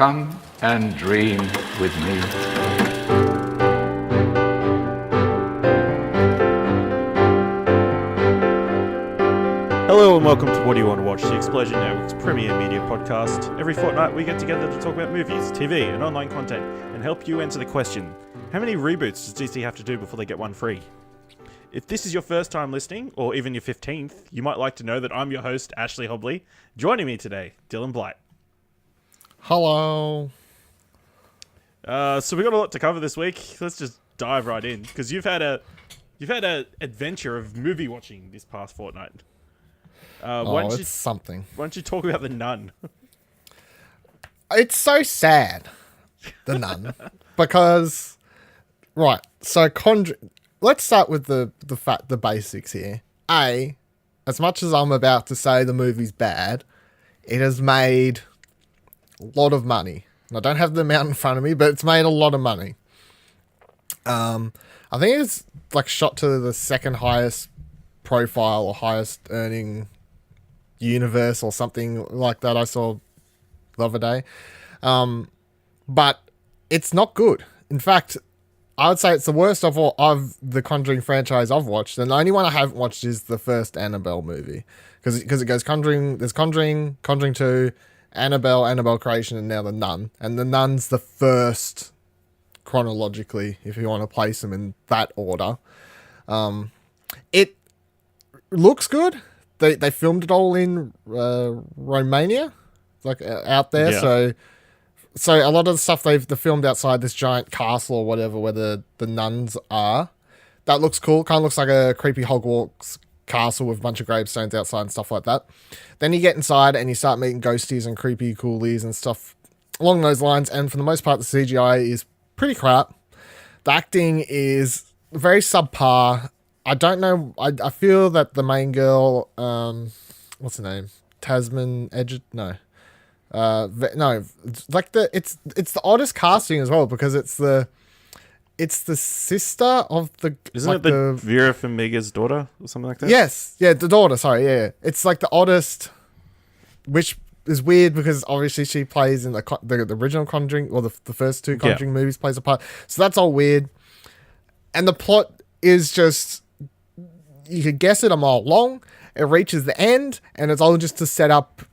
Come and dream with me. Hello and welcome to What Do You Want to Watch, the Explosion Network's premier media podcast. Every fortnight we get together to talk about movies, TV and online content and help you answer the question, how many reboots does DC have to do before they get one free? If this is your first time listening, or even your 15th, you might like to know that I'm your host, Ashley Hobley. Joining me today, Dylan Blight. Hello. So we got a lot to cover this week. Let's just dive right in, because you've had a adventure of movie watching this past fortnight. It's something. Why don't you talk about The Nun? It's so sad, The Nun, because so let's start with the basics here. As much as I'm about to say the movie's bad, it has made a lot of money. I don't have the amount in front of me, but it's made a lot of money. I think it's like shot to the second highest profile or highest earning universe or something like that I saw the other day. But it's not good. In fact, I would say it's the worst of the Conjuring franchise I've watched. And the only one I haven't watched is the first Annabelle movie. Because it goes Conjuring, there's Conjuring 2, Annabelle Creation, and now The Nun. And The Nun's the first chronologically, if you want to place them in that order. It looks good. They filmed it all in Romania, like out there. Yeah. So a lot of the stuff they filmed outside this giant castle or whatever where the nuns are. That looks cool. Kind of looks like a creepy Hogwarts castle with a bunch of gravestones outside and stuff like that. Then you get inside and you start meeting ghosties and creepy coolies and stuff along those lines. And for the most part, the CGI is pretty crap. The acting is very subpar. I don't know. I feel that the main girl, what's her name? Tasman Edge? No. No. It's like it's the oddest casting as well because it's the sister of the. Isn't it the Vera Farmiga's daughter or something like that? Yes. Yeah, the daughter. Sorry. Yeah. It's like the oddest, which is weird because obviously she plays in the original Conjuring or the first two Conjuring movies plays a part. So that's all weird. And the plot is just. You could guess it a mile long. It reaches the end, and it's all just to set up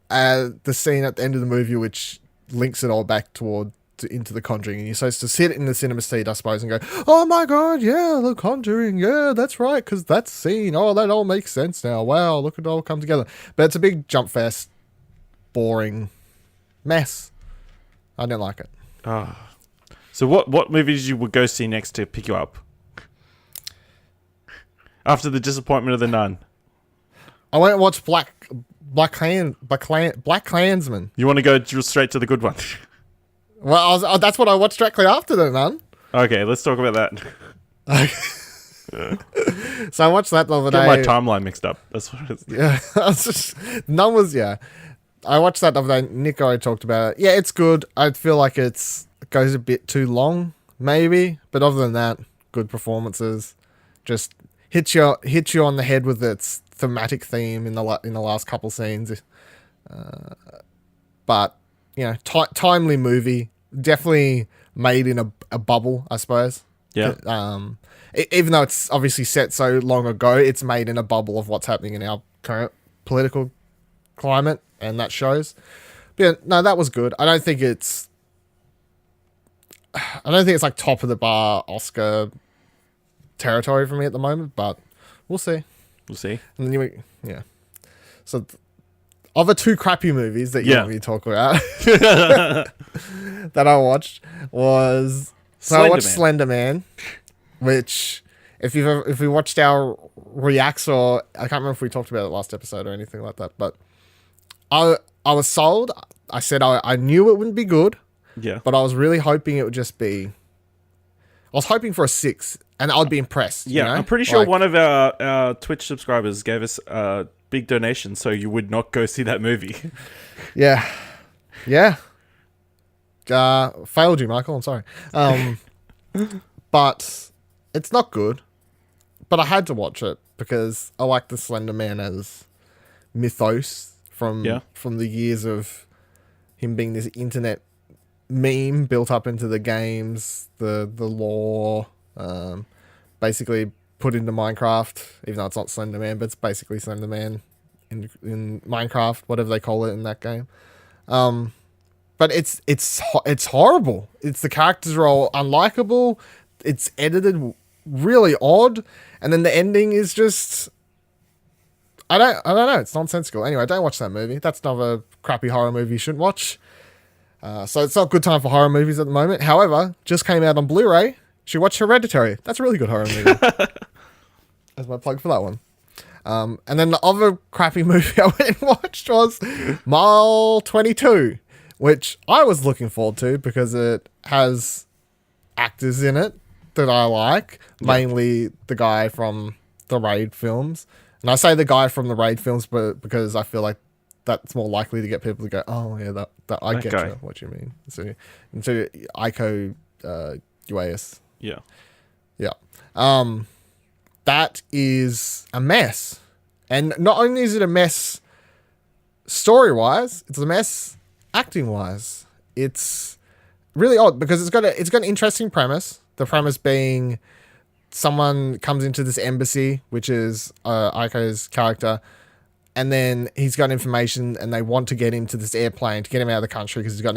the scene at the end of the movie, which links it all back into the Conjuring. And you're supposed to sit in the cinema seat, I suppose, and go, "Oh my god, yeah, the Conjuring, yeah, that's right, because that scene, oh, that all makes sense now. Wow, look at it all come together." But it's a big jump fest, boring mess. I don't like it. So what movies you would go see next to pick you up? After the disappointment of The Nun. I went and watched Black Klansman. You want to go straight to the good one? Well, that's what I watched directly after The Nun. Okay, let's talk about that. So I watched that the other day. Got my timeline mixed up. That's what it is. Yeah, Nun was, yeah. I watched that the other day. Nick already talked about it. Yeah, it's good. I feel like it goes a bit too long, maybe. But other than that, good performances. Just hits you on the head with its thematic theme in the last couple scenes. But you know, timely movie, definitely made in a bubble, I suppose. Yeah. Even though it's obviously set so long ago, it's made in a bubble of what's happening in our current political climate, and that shows. But yeah, no, that was good. I don't think it's like top of the bar Oscar territory for me at the moment, but we'll see. And then so of the two crappy movies that you want me to talk about that I watched was I watched Slenderman, which if we watched our reacts, or I can't remember if we talked about it last episode or anything like that, but I was sold. I said I knew it wouldn't be good, but I was really hoping it would just be. I was hoping for a 6, and I'd be impressed. Yeah, you know? I'm pretty sure one of our Twitch subscribers gave us a big donation, so you would not go see that movie. Yeah. Failed you, Michael. I'm sorry. But it's not good. But I had to watch it because I like the Slender Man as mythos from the years of him being this internet meme built up into the games, the lore, basically put into Minecraft, even though it's not Slenderman, but it's basically Slenderman in Minecraft, whatever they call it in that game. But it's horrible. It's the characters are all unlikable. It's edited really odd, and then the ending is just I don't know. It's nonsensical. Anyway, don't watch that movie. That's another crappy horror movie you shouldn't watch. So it's not a good time for horror movies at the moment. However, just came out on Blu-ray. You should watch Hereditary. That's a really good horror movie. That's my plug for that one. And then the other crappy movie I went and watched was Mile 22, which I was looking forward to because it has actors in it that I like, mainly the guy from the Raid films. And I say the guy from the Raid films, but because I feel like that's more likely to get people to go, oh yeah, that I get you, what you mean. So Iko Uas. Yeah. That is a mess. And not only is it a mess story-wise, it's a mess acting-wise. It's really odd because it's got an interesting premise. The premise being someone comes into this embassy, which is Aiko's character, and then he's got information and they want to get him to this airplane to get him out of the country because he's got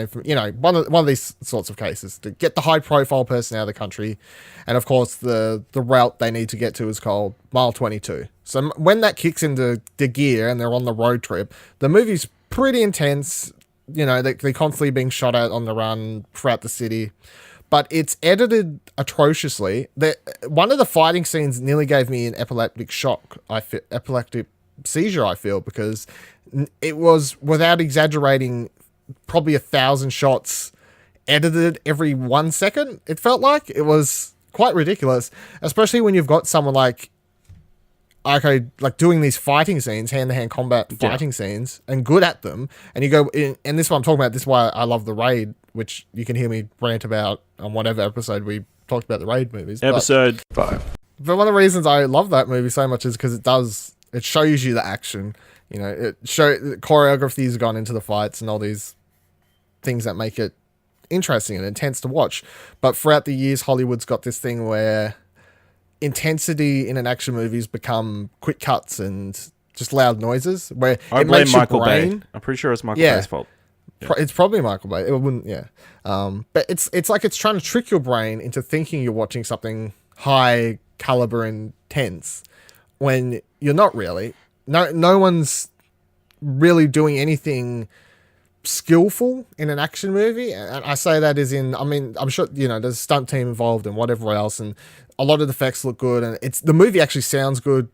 one of these sorts of cases to get the high profile person out of the country. And of course the route they need to get to is called Mile 22. So when that kicks into the gear and they're on the road trip, the movie's pretty intense. They're constantly being shot at on the run throughout the city, but it's edited atrociously. One of the fighting scenes nearly gave me an epileptic seizure, I feel, because it was, without exaggerating, probably 1,000 shots edited every 1 second. It felt like it was quite ridiculous, especially when you've got someone like doing these fighting scenes, hand-to-hand combat fighting scenes, and good at them. And you go, and this is what I'm talking about. This is why I love The Raid, which you can hear me rant about on whatever episode we talked about the Raid movies. Episode 5. But one of the reasons I love that movie so much is because it shows you the action. Choreography's gone into the fights and all these things that make it interesting and intense to watch. But throughout the years, Hollywood's got this thing where intensity in an action movie has become quick cuts and just loud noises. Where I blame Michael Bay. I'm pretty sure it's Michael Bay's fault. Yeah. It's probably Michael Bay. It wouldn't, yeah. But it's like it's trying to trick your brain into thinking you're watching something high caliber and tense when you're not really. No one's really doing anything skillful in an action movie. And I say that as in, I'm sure, there's a stunt team involved and whatever else, and a lot of the effects look good, and the movie actually sounds good.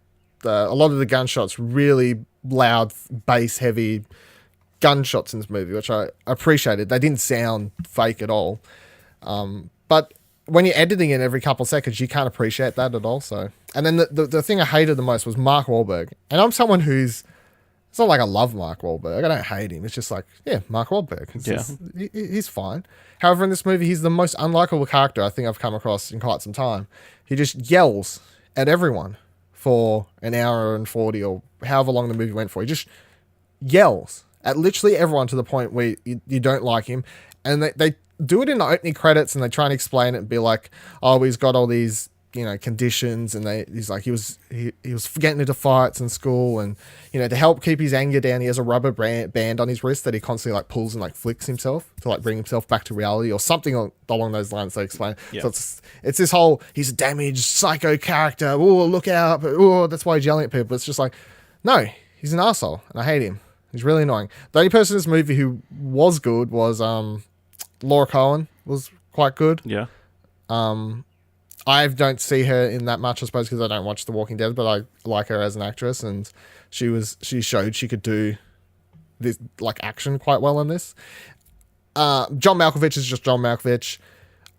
A lot of the gunshots, really loud, bass heavy gunshots in this movie, which I appreciated. They didn't sound fake at all. But when you're editing it every couple of seconds, you can't appreciate that at all. So, and then the thing I hated the most was Mark Wahlberg. And I'm someone who's, it's not like I love Mark Wahlberg. I don't hate him. It's just like, yeah, Mark Wahlberg. He's fine. However, in this movie, he's the most unlikable character I think I've come across in quite some time. He just yells at everyone for an hour and 40 or however long the movie went for. He just yells at literally everyone to the point where you don't like him. And they do it in the opening credits and they try and explain it and be like, oh, he's got all these, conditions, and he's like, he was getting into fights in school, and, to help keep his anger down, he has a rubber band on his wrist that he constantly like pulls and like flicks himself to like bring himself back to reality or something along those lines. They explain. Yeah. So it's this whole, he's a damaged psycho character. Oh, look out. Oh, that's why he's yelling at people. It's just like, no, he's an asshole and I hate him. He's really annoying. The only person in this movie who was good was Laura Cohen was quite good. Yeah. I don't see her in that much, I suppose, because I don't watch The Walking Dead, but I like her as an actress, and she showed she could do this like action quite well in this. John Malkovich is just John Malkovich.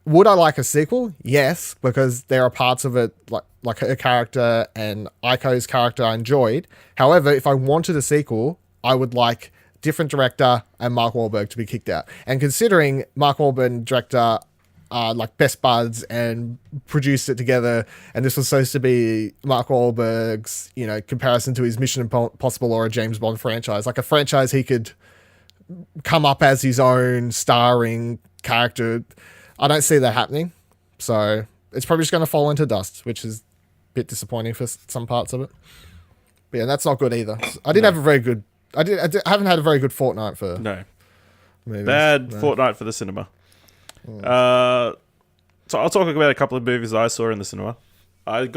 Would I like a sequel? Yes, because there are parts of it like her character and Aiko's character I enjoyed. However, if I wanted a sequel, I would like different director and Mark Wahlberg to be kicked out. And considering Mark Wahlberg and director like best buds and produced it together, and this was supposed to be Mark Wahlberg's, comparison to his Mission Impossible or a James Bond franchise, like a franchise he could come up as his own starring character. I don't see that happening. So it's probably just going to fall into dust, which is a bit disappointing for some parts of it. But yeah, that's not good either. I didn't have a very good. I haven't had a very good fortnight for movies. Bad fortnight for the cinema. So I'll talk about a couple of movies I saw in the cinema. I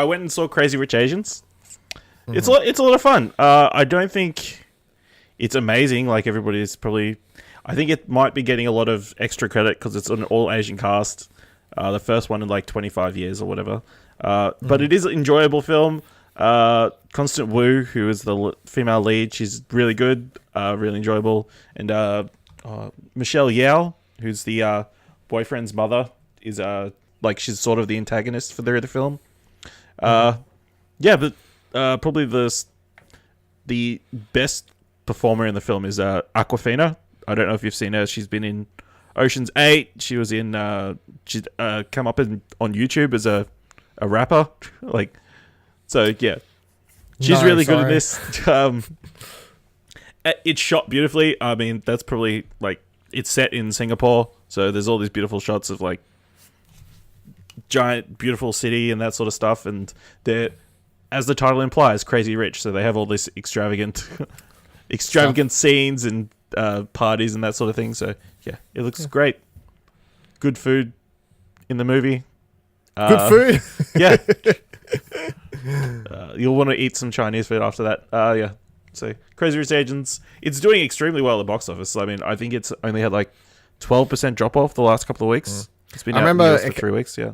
went and saw Crazy Rich Asians. It's a lot of fun. I don't think it's amazing like everybody is probably. I think it might be getting a lot of extra credit because it's an all Asian cast. The first one in like 25 years or whatever. But it is an enjoyable film. Constant Wu, who is the female lead, she's really good, really enjoyable. And Michelle Yeoh, who's the boyfriend's mother, is like she's sort of the antagonist for the film. Yeah, but probably the best performer in the film is Awkwafina. I don't know if you've seen her. She's been in Ocean's 8. She was in she's come up on YouTube as a rapper. Like, so yeah, she's really good in this. It's shot beautifully. I mean, that's probably like it's set in Singapore, so there's all these beautiful shots of like giant beautiful city and that sort of stuff, and they're, as the title implies, crazy rich, so they have all this extravagant scenes and parties and that sort of thing. So yeah, it looks great. Good food in the movie. Good food. Yeah. You'll want to eat some Chinese food after that. Yeah. So Crazy Rich Asians, it's doing extremely well at the box office. I mean, I think it's only had like 12% drop off the last couple of weeks. It's been out in the US for 3 weeks. Yeah.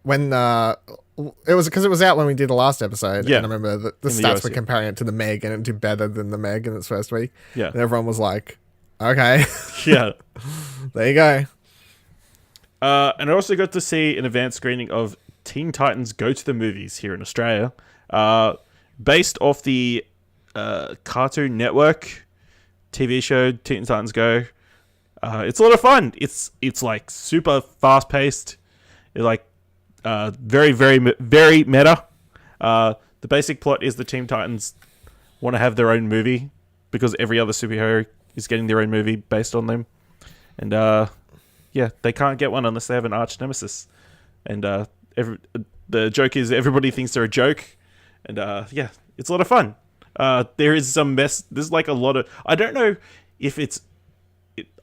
When it was because it was out when we did the last episode. Yeah. And I remember the stats were comparing it to the Meg, and it did better than the Meg in its first week. Yeah. And everyone was like, okay. Yeah. There you go. And I also got to see an advanced screening of Teen Titans Go to the Movies here in Australia. Based off the Cartoon Network TV show Teen Titans Go. It's a lot of fun. It's like super fast paced. It's like very, very, very meta. The basic plot is the Teen Titans want to have their own movie because every other superhero is getting their own movie based on them. And yeah, they can't get one unless they have an arch nemesis. And the joke is everybody thinks they're a joke. And yeah, it's a lot of fun. There is some mess. There's like a lot of... I don't know if it's...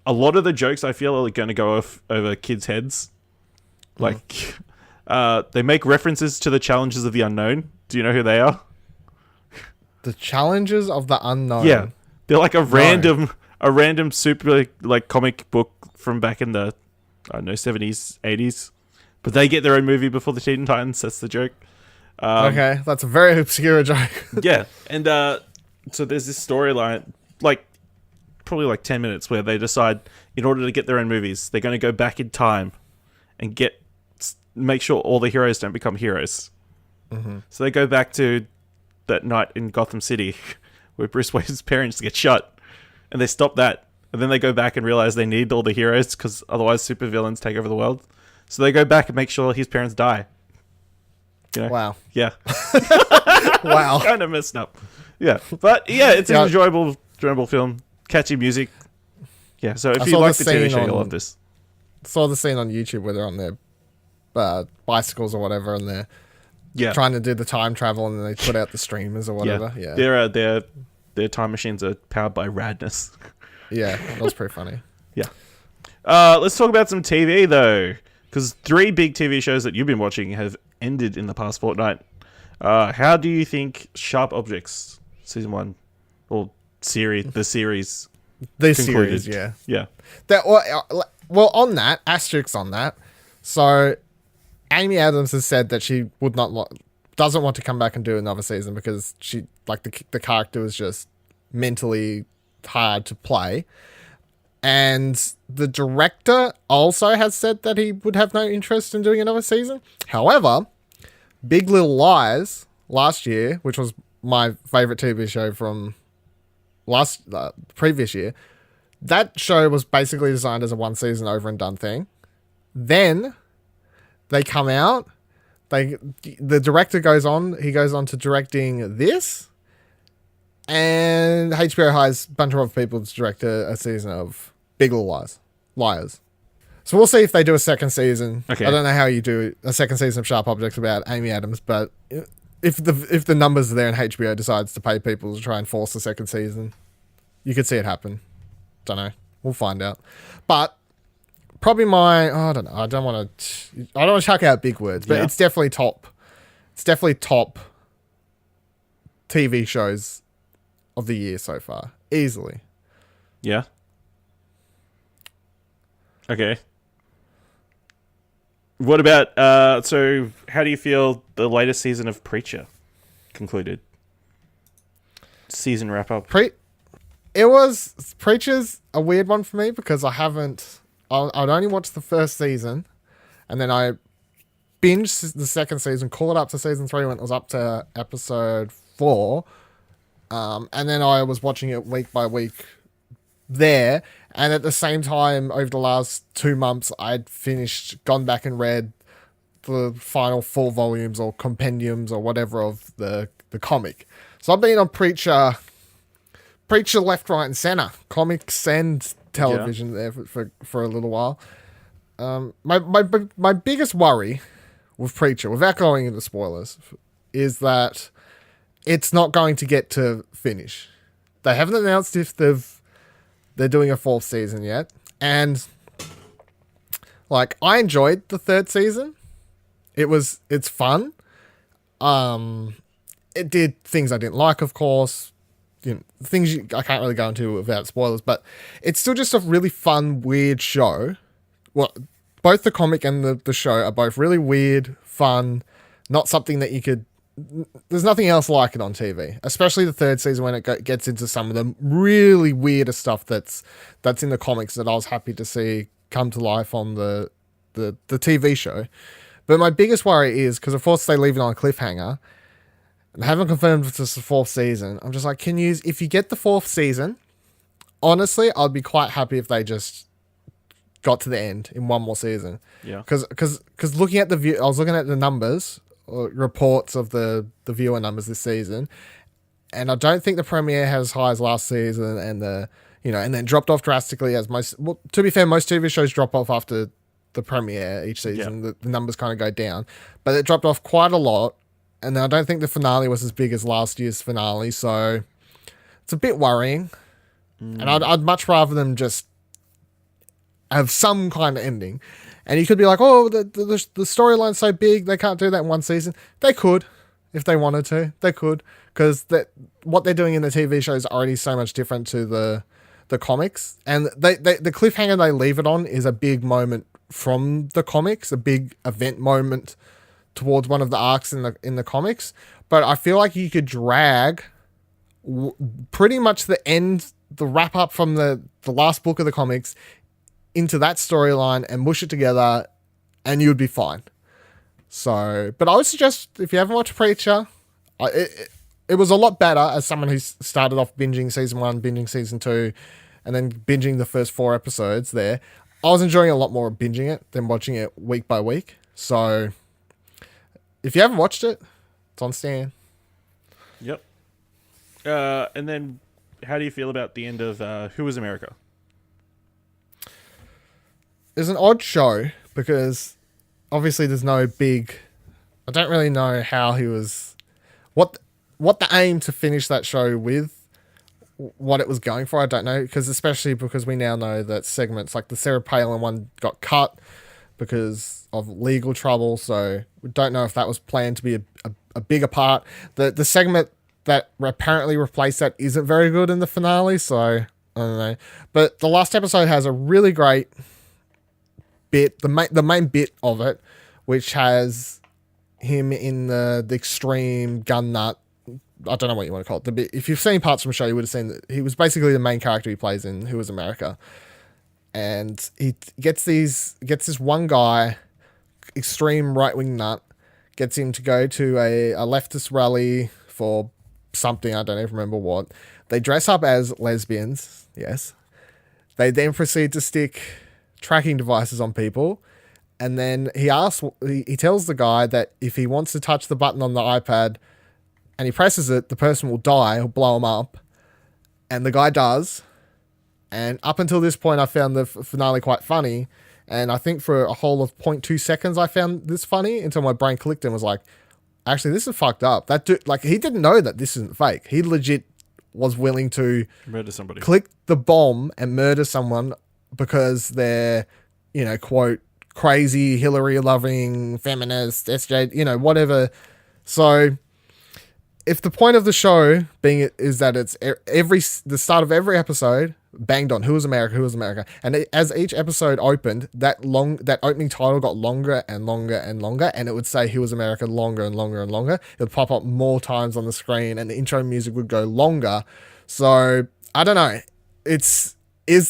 a lot of the jokes I feel are going to go off over kids' heads. Like, they make references to the Challenges of the Unknown. Do you know who they are? The Challenges of the Unknown. Yeah, they're like a random super like comic book from back in the 70s, 80s. But they get their own movie before the Teen Titans. That's the joke. Okay, that's a very obscure joke. Yeah, and so there's this storyline, like probably like 10 minutes, where they decide in order to get their own movies, they're going to go back in time and make sure all the heroes don't become heroes. Mm-hmm. So they go back to that night in Gotham City where Bruce Wayne's parents get shot, and they stop that, and then they go back and realize they need all the heroes because otherwise supervillains take over the world. So they go back and make sure his parents die. You know? Wow. Yeah. Wow. Kind of messed up. Yeah. But yeah, it's an enjoyable film. Catchy music. Yeah, so if you like the TV show, you'll love this. Saw the scene on YouTube where they're on their bicycles or whatever, and they're trying to do the time travel, and then they put out the streamers or whatever. Yeah. Their time machines are powered by radness. Yeah, that was pretty funny. Yeah. Let's talk about some TV, though, because 3 big TV shows that you've been watching have ended in the past fortnight. How do you think Sharp Objects season 1 or the series concluded? Yeah. That well, on that asterisk on that. So, Amy Adams has said that she doesn't want to come back and do another season because she the character was just mentally hard to play. And the director also has said that he would have no interest in doing another season. However, Big Little Lies last year, which was my favorite TV show from previous year, that show was basically designed as a 1 season over and done thing. Then they come out, the director goes on to directing this, And HBO hires a bunch of other people to direct a season of Big Little Liars. So we'll see if they do a second season. Okay. I don't know how you do a second season of Sharp Objects about Amy Adams, but if the numbers are there and HBO decides to pay people to try and force a second season, you could see it happen. Don't know. We'll find out. But probably I don't know. I don't want to chuck out big words, but it's definitely top. It's definitely top TV shows of the year so far, easily. Yeah. Okay. What about, so how do you feel the latest season of Preacher concluded? Season wrap up. Preacher's a weird one for me because I'd only watched the first season and then I binged the second season, caught up to season 3 when it was up to episode 4. And then I was watching it week by week there, and at the same time over the last 2 months I'd gone back and read the final 4 volumes or compendiums or whatever of the comic. So I've been on Preacher left, right and center, comics and television there for a little while. My biggest worry with Preacher, without going into spoilers, is that it's not going to get to finish. They haven't announced if they're doing a 4th season yet. And like, I enjoyed the 3rd season. It's fun. It did things I didn't like, of course. You know, things I can't really go into without spoilers, but it's still just a really fun, weird show. Well, both the comic and the show are both really weird, fun, not something that you could... There's nothing else like it on TV, especially the 3rd season when it gets into some of the really weirder stuff that's in the comics that I was happy to see come to life on the TV show. But my biggest worry is, because of course they leave it on a cliffhanger, and they haven't confirmed if it's the 4th season. I'm just like, if you get the 4th season, honestly, I'd be quite happy if they just got to the end in one more season. Yeah. Because looking at I was looking at the numbers, reports of the viewer numbers this season, and I don't think the premiere has as high as last season, and and then dropped off drastically as to be fair, most TV shows drop off after the premiere each season. The numbers kind of go down, but it dropped off quite a lot, and I don't think the finale was as big as last year's finale, so it's a bit worrying. And I'd much rather them just have some kind of ending. And you could be like, oh, the storyline's so big, they can't do that in one season. They could, if they wanted to. They could, because what they're doing in the TV show is already so much different to the comics. And the cliffhanger they leave it on is a big moment from the comics, a big event moment towards one of the arcs in the comics. But I feel like you could drag pretty much the wrap up from the last book of the comics into that storyline and mush it together, and you'd be fine. So, but I would suggest, if you haven't watched Preacher, it was a lot better as someone who started off binging season 1, binging season 2, and then binging the first 4 episodes there. I was enjoying a lot more of binging it than watching it week by week. So, if you haven't watched it, it's on Stan. Yep. And then, how do you feel about the end of Who Was America? It's an odd show because obviously there's no big... I don't really know how he was... What the aim to finish that show with, what it was going for, I don't know. Especially because we now know that segments like the Sarah Palin one got cut because of legal trouble. So we don't know if that was planned to be a bigger part. The segment that apparently replaced that isn't very good in the finale. So I don't know. But the last episode has a really great... bit, the main bit of it, which has him in the extreme gun nut. I don't know what you want to call it. The bit, if you've seen parts from the show, you would have seen that he was basically the main character he plays in Who Was America, and he gets this one guy, extreme right wing nut, gets him to go to a leftist rally for something, I don't even remember what. They dress up as lesbians. Yes, they then proceed to stick tracking devices on people, and then he tells the guy that if he wants to touch the button on the iPad and he presses it, the person will die or blow him up, and the guy does. And up until this point, I found the finale quite funny, and I think for a whole of 0.2 seconds, I found this funny until my brain clicked and was like, actually, this is fucked up. That dude, like, he didn't know that this isn't fake. He legit was willing to murder somebody, click the bomb and murder someone because they're, you know, quote, crazy, Hillary-loving, feminist, SJ, you know, whatever. So if the point of the show being is that it's the start of every episode banged on who is America, and as each episode opened, that opening title got longer and longer and longer, and it would say who was America longer and longer and longer. It would pop up more times on the screen, and the intro music would go longer. So I don't know. Is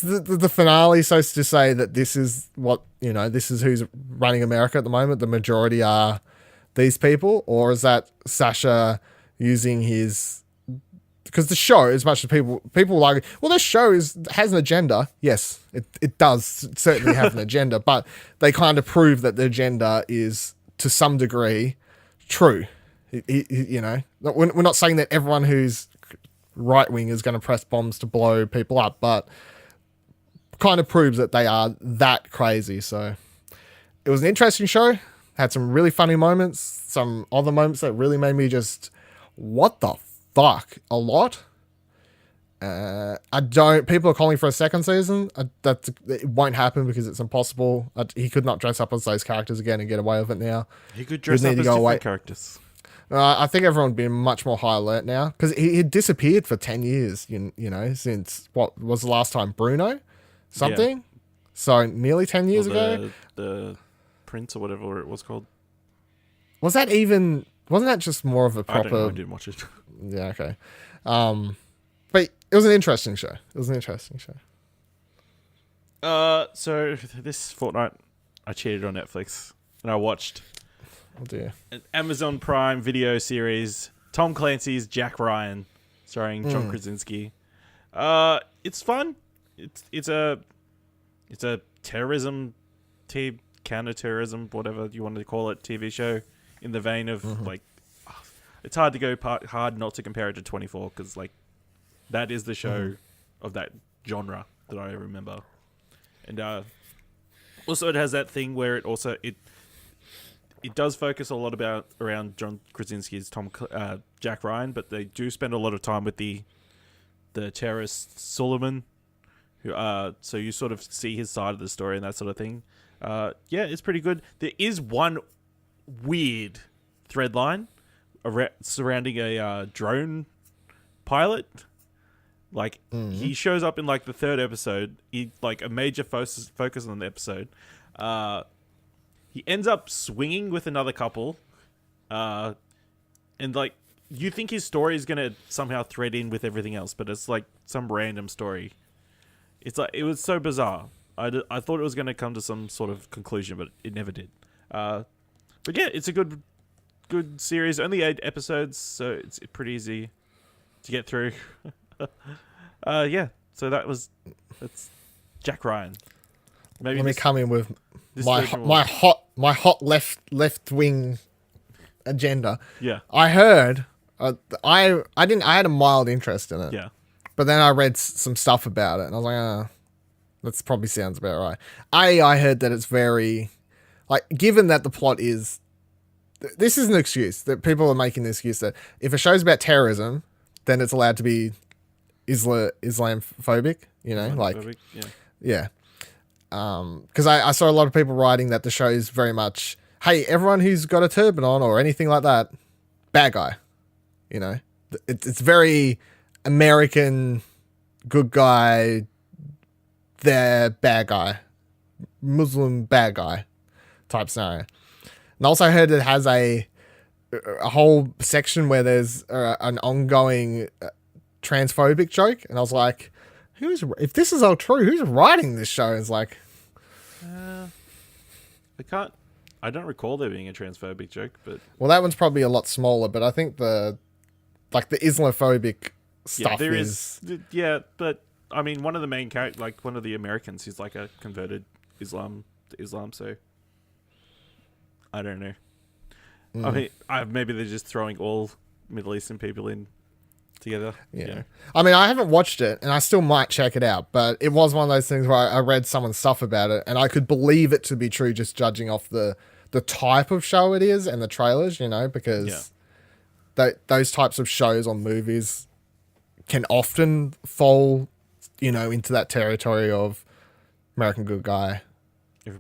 the finale supposed to say that this is what, you know, this is who's running America at the moment? The majority are these people, or is that Sasha using his? Because the show, as much as people like, well, this show has an agenda. Yes, it does certainly have an agenda, but they kind of prove that the agenda is to some degree true. You know, we're not saying that everyone who's right wing is going to press bombs to blow people up, but kind of proves that they are that crazy. So it was an interesting show. Had some really funny moments, some other moments that really made me just, what the fuck, a lot. People are calling for a second season. It won't happen because it's impossible. He could not dress up as those characters again and get away with it now. He could dress up as different characters. I think everyone would be much more high alert now because he disappeared for 10 years, you know, since what was the last time? Bruno? Something? Yeah. So nearly 10 years ago? The Prince or whatever it was called. Wasn't that just more of a proper... I don't know, I didn't watch it. Yeah, okay. But it was an interesting show. So this fortnight, I cheated on Netflix and I watched an Amazon Prime video series, Tom Clancy's Jack Ryan, starring John Krasinski. It's fun. It's a terrorism, counter-terrorism, whatever you want to call it, TV show in the vein of like, it's hard to go hard not to compare it to 24 because like that is the show of that genre that I remember. And also it has that thing where it does focus a lot around John Krasinski's Jack Ryan, but they do spend a lot of time with the terrorist Suleiman, who so you sort of see his side of the story and that sort of thing. Yeah, it's pretty good. There is one weird thread line surrounding a drone pilot. Like he shows up in like the third episode. He like a major focus on the episode. He ends up swinging with another couple, and like you think his story is gonna somehow thread in with everything else, but it's like some random story. It's like it was so bizarre. I thought it was gonna come to some sort of conclusion, but it never did. But yeah, it's a good series. Only 8 episodes, so it's pretty easy to get through. Yeah. So that's Jack Ryan. Maybe let me come in with my hot left wing agenda. Yeah. I heard. I had a mild interest in it. Yeah. But then I read some stuff about it, and I was like, that probably sounds about right. I heard that it's very, like, given that the plot is, this is an excuse that people are making the excuse that if a show's about terrorism, then it's allowed to be Islamophobic, you know, like, yeah. Because I saw a lot of people writing that the show is very much, hey, everyone who's got a turban on or anything like that, bad guy, you know. It's very American, good guy, they're bad guy, Muslim bad guy type scenario. And I also heard it has a whole section where there's an ongoing transphobic joke, and I was like, if this is all true, who's writing this show? It's like, I don't recall there being a transphobic joke, but well, that one's probably a lot smaller. But I think the Islamophobic stuff is but I mean, one of the main characters, like one of the Americans, he's like a converted Islam, so I don't know. I mean, maybe they're just throwing all Middle Eastern people in together. Yeah. I mean, I haven't watched it, and I still might check it out, but it was one of those things where I read someone's stuff about it, and I could believe it to be true just judging off the type of show it is and the trailers, because those types of shows or movies can often fall, into that territory of American good guy,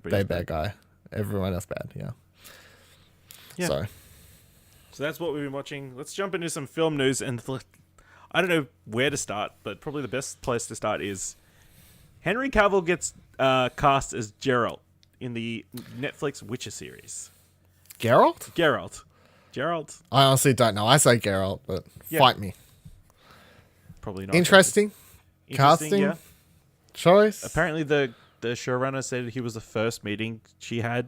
they bad guy, everyone else bad, yeah. So that's what we've been watching. Let's jump into some film news, and I don't know where to start, but probably the best place to start is Henry Cavill gets cast as Geralt in the Netflix Witcher series. Geralt. I honestly don't know. I say Geralt, but fight me. Probably not. Interesting casting choice. Apparently, the showrunner said he was the first meeting she had,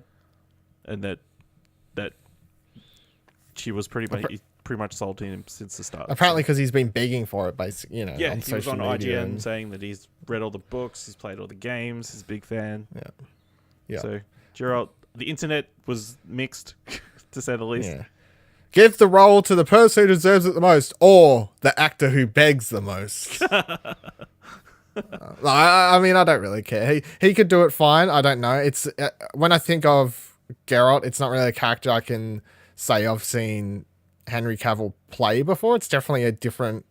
and that she was pretty much sold to him since the start. Apparently, because he's been begging for it, basically. He was on IGN saying that he's read all the books, he's played all the games, he's a big fan. Yeah. So Geralt, the internet was mixed, to say the least. Yeah. Give the role to the person who deserves it the most, or the actor who begs the most. I mean, I don't really care. He could do it fine. I don't know. It's when I think of Geralt, it's not really a character I can say I've seen Henry Cavill play before. It's definitely a different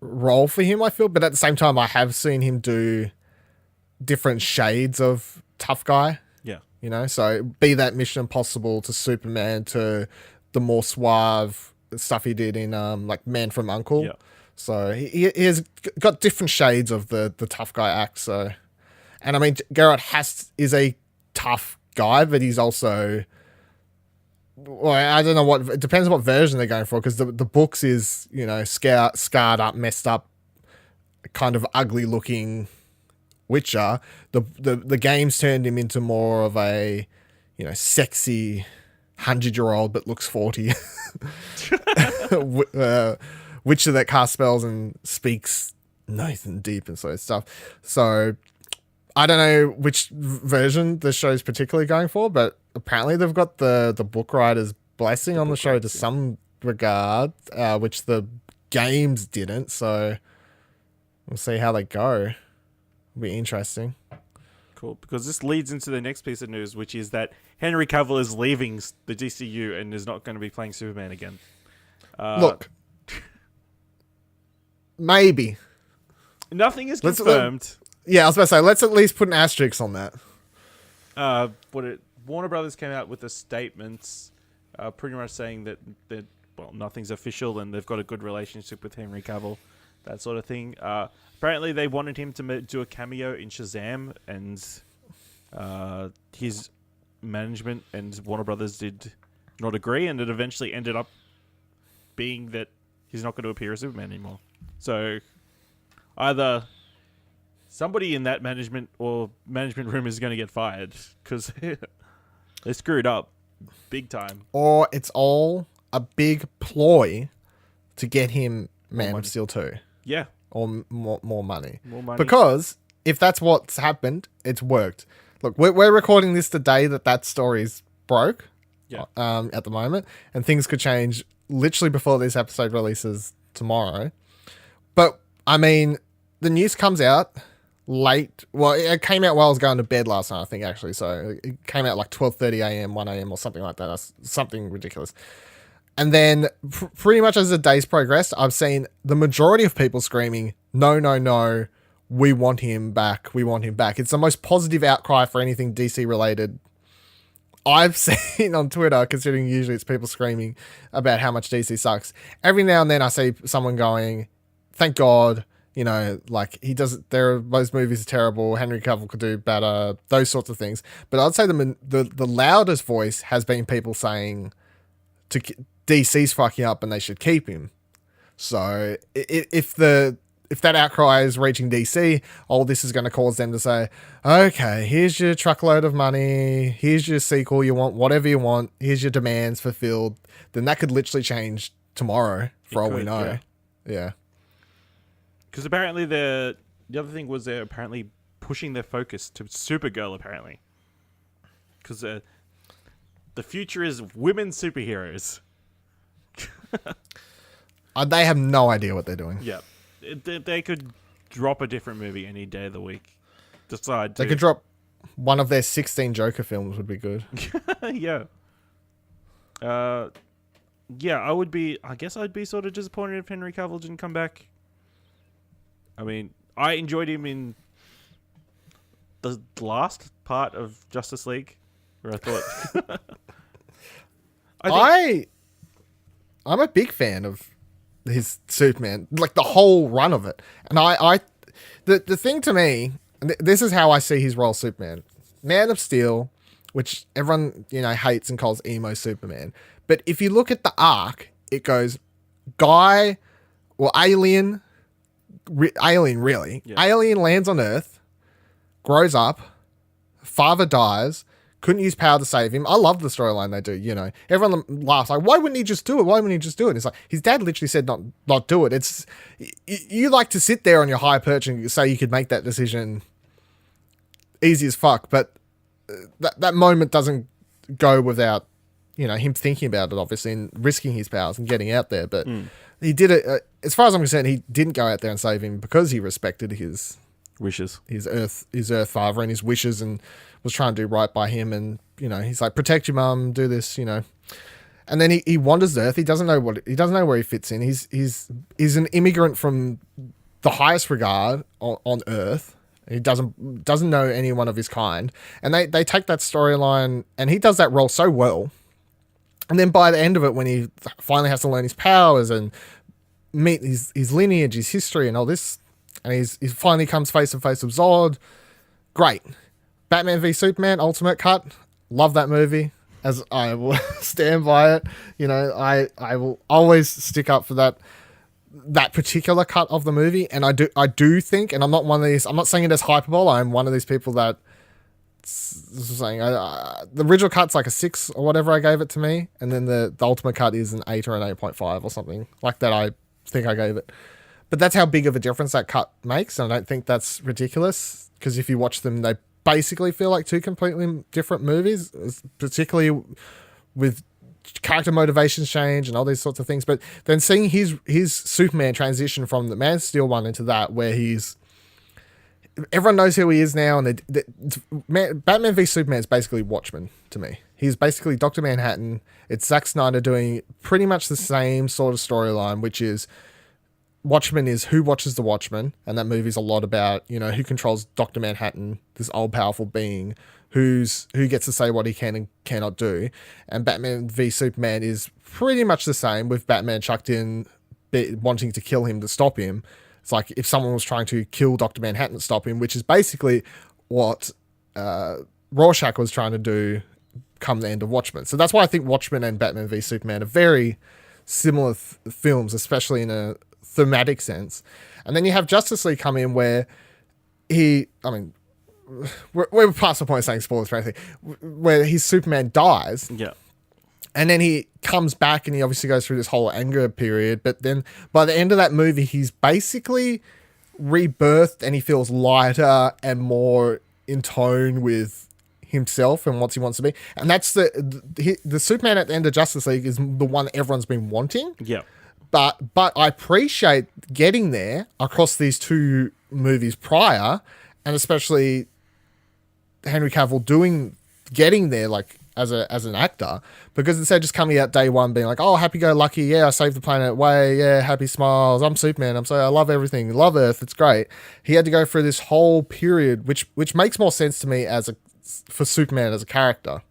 role for him, I feel. But at the same time, I have seen him do different shades of tough guy. Yeah. So be that Mission Impossible to Superman to the more suave stuff he did in like Man from U.N.C.L.E. Yeah. So he has got different shades of the tough guy act. So, and I mean, Geralt is a tough guy, but he's also, well, I don't know what, it depends on what version they're going for, because the books is, scarred up, messed up, kind of ugly looking Witcher. The games turned him into more of a, sexy 100-year-old but looks 40 Witcher that casts spells and speaks nice and deep and sort of stuff. So I don't know which version the show's particularly going for, but apparently they've got the book writer's blessing on the show to some regard, which the games didn't. So we'll see how they go. It'll be interesting. Cool, because this leads into the next piece of news, which is that Henry Cavill is leaving the DCU and is not going to be playing Superman again. Look, maybe. Nothing is confirmed. I was about to say, let's at least put an asterisk on that. Warner Brothers came out with a statement pretty much saying that nothing's official and they've got a good relationship with Henry Cavill, that sort of thing. Apparently, they wanted him to do a cameo in Shazam, and his management and Warner Brothers did not agree, and it eventually ended up being that he's not going to appear as Superman anymore. So, either somebody in that management room is going to get fired because they screwed up big time, or it's all a big ploy to get him Man of Steel 2. Yeah. Or more money. More money. Because if that's what's happened, it's worked. Look, we're recording this the day that story's broke. Yeah. At the moment, and things could change literally before this episode releases tomorrow. But I mean, the news comes out late. Well, it came out while I was going to bed last night, I think, actually. So it came out like 12:30 a.m., 1 a.m. or something like that. That's something ridiculous. And then pretty much as the days progressed, I've seen the majority of people screaming, no, we want him back. We want him back. It's the most positive outcry for anything DC related I've seen on Twitter, considering usually it's people screaming about how much DC sucks. Every now and then I see someone going, thank God, like those movies are terrible. Henry Cavill could do better, those sorts of things. But I'd say the loudest voice has been people saying DC's fucking up and they should keep him. So if that outcry is reaching DC, this is going to cause them to say, okay, here's your truckload of money, here's your sequel you want, whatever you want, here's your demands fulfilled, then that could literally change tomorrow for all we know. Yeah. Because apparently the other thing was they're apparently pushing their focus to Supergirl, apparently. Because the future is women superheroes. They have no idea what they're doing. Yeah. They could drop a different movie any day of the week. They could drop one of their 16 Joker films would be good. Yeah. I guess I'd be sort of disappointed if Henry Cavill didn't come back. I mean, I enjoyed him in the last part of Justice League, where I thought... I'm a big fan of his Superman, like the whole run of it. And the thing to me, this is how I see his role, Superman. Man of Steel, which everyone, hates and calls emo Superman. But if you look at the arc, it goes alien really. Yeah. Alien lands on Earth, grows up, father dies, couldn't use power to save him. I love the storyline they do, Everyone laughs, like, why wouldn't he just do it? Why wouldn't he just do it? It's like, his dad literally said not do it. It's, you like to sit there on your high perch and say you could make that decision easy as fuck, but that moment doesn't go without, him thinking about it, obviously, and risking his powers and getting out there. But he did it, as far as I'm concerned, he didn't go out there and save him because he respected his wishes, his Earth father and his wishes, and was trying to do right by him. And, he's like, protect your mum, do this, And then he wanders Earth. He doesn't know where he fits in. He's an immigrant from the highest regard on Earth. He doesn't know anyone of his kind. And they take that storyline, and he does that role so well. And then by the end of it, when he finally has to learn his powers and meet his lineage, his history, and all this, and he finally comes face to face with Zod, great. Batman v Superman Ultimate Cut, love that movie, as I will stand by it. I will always stick up for that particular cut of the movie. And I do think, and I'm not one of these, I'm not saying it as hyperbole, I'm one of these people that saying the original cut's like a 6 or whatever I gave it to me, and then the Ultimate Cut is an 8 or an 8.5 or something like that. I think I gave it, but that's how big of a difference that cut makes, and I don't think that's ridiculous, because if you watch them, they basically feel like two completely different movies, particularly with character motivations change and all these sorts of things. But then seeing his Superman transition from the Man of Steel one into that, where everyone knows who he is now, and Batman v Superman is basically Watchmen to me. He's basically Dr. Manhattan. It's Zack Snyder doing pretty much the same sort of storyline, which is Watchmen is who watches the Watchmen, and that movie's a lot about, who controls Dr. Manhattan, this all powerful being who gets to say what he can and cannot do. And Batman v Superman is pretty much the same, with Batman chucked in wanting to kill him to stop him. It's like if someone was trying to kill Dr. Manhattan to stop him, which is basically what Rorschach was trying to do come the end of Watchmen. So that's why I think Watchmen and Batman v Superman are very similar films, especially in a thematic sense. And then you have Justice League come in, where we're past the point of saying spoilers for anything, where his Superman dies. Yeah. And then he comes back, and he obviously goes through this whole anger period. But then by the end of that movie, he's basically rebirthed, and he feels lighter and more in tone with himself and what he wants to be. And that's the Superman at the end of Justice League is the one everyone's been wanting. Yeah. But I appreciate getting there across these two movies prior, and especially Henry Cavill getting there, like, as an actor, because instead of just coming out day one being like, oh, happy-go-lucky, yeah, I saved the planet, way, yeah, happy smiles, I'm Superman, I love everything, love Earth, it's great. He had to go through this whole period, which makes more sense to me for Superman as a character.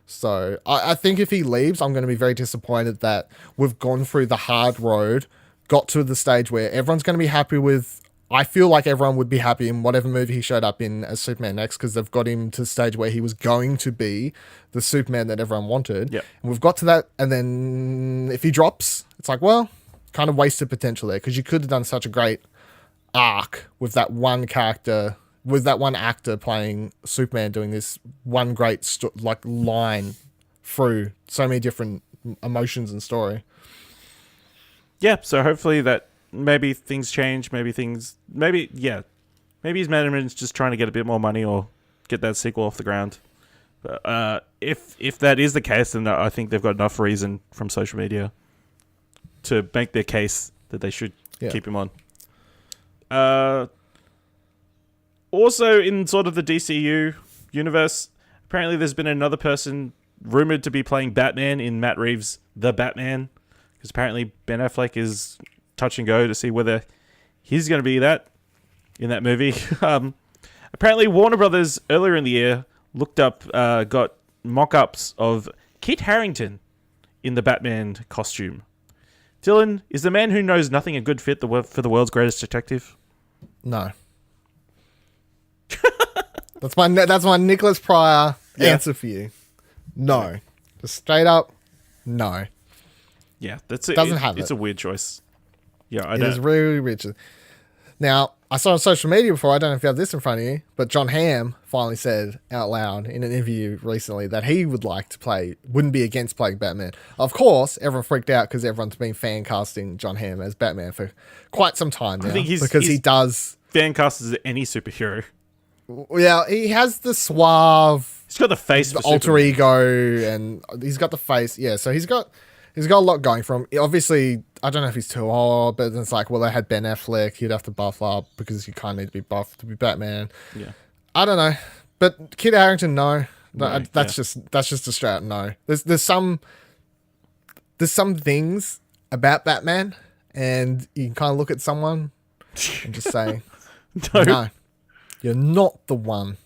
So I think if he leaves, I'm going to be very disappointed that we've gone through the hard road, got to the stage where everyone's going to be happy with. I feel like everyone would be happy in whatever movie he showed up in as Superman next, because they've got him to the stage where he was going to be the Superman that everyone wanted. Yep. And we've got to that, and then if he drops, it's like, well, kind of wasted potential there, because you could have done such a great arc with that one character, with that one actor playing Superman, doing this one great line through so many different emotions and story. Yeah, so hopefully that maybe things change, maybe his management's just trying to get a bit more money or get that sequel off the ground. But if that is the case, then I think they've got enough reason from social media to make their case that they should keep him on. Also, in sort of the DCU universe, apparently there's been another person rumored to be playing Batman in Matt Reeves' The Batman, because apparently Ben Affleck is touch and go to see whether he's going to be that in that movie. Apparently, Warner Brothers earlier in the year got mock-ups of Kit Harington in the Batman costume. Dylan, is the man who knows nothing a good fit for the world's greatest detective? No. That's my Nicholas Pryor answer for you. No. Just straight up, no. Yeah, It's a weird choice. Yeah, It is really weird. Now, I saw on social media before, I don't know if you have this in front of you, but John Hamm finally said out loud in an interview recently that he wouldn't be against playing Batman. Of course, everyone freaked out because everyone's been fan casting John Hamm as Batman for quite some time now. I think he does fan cast as any superhero. Yeah, he has the suave. He's got the face, the alter ego, and he's got the face. Yeah, so he's got a lot going for him. Obviously, I don't know if he's too old, but it's like, well, they had Ben Affleck. He'd have to buff up because you kind of need to be buffed to be Batman. Yeah, I don't know, but Kit Harington, no. That's just a straight no. There's some things about Batman, and you can kind of look at someone and just say, no. You're not the one.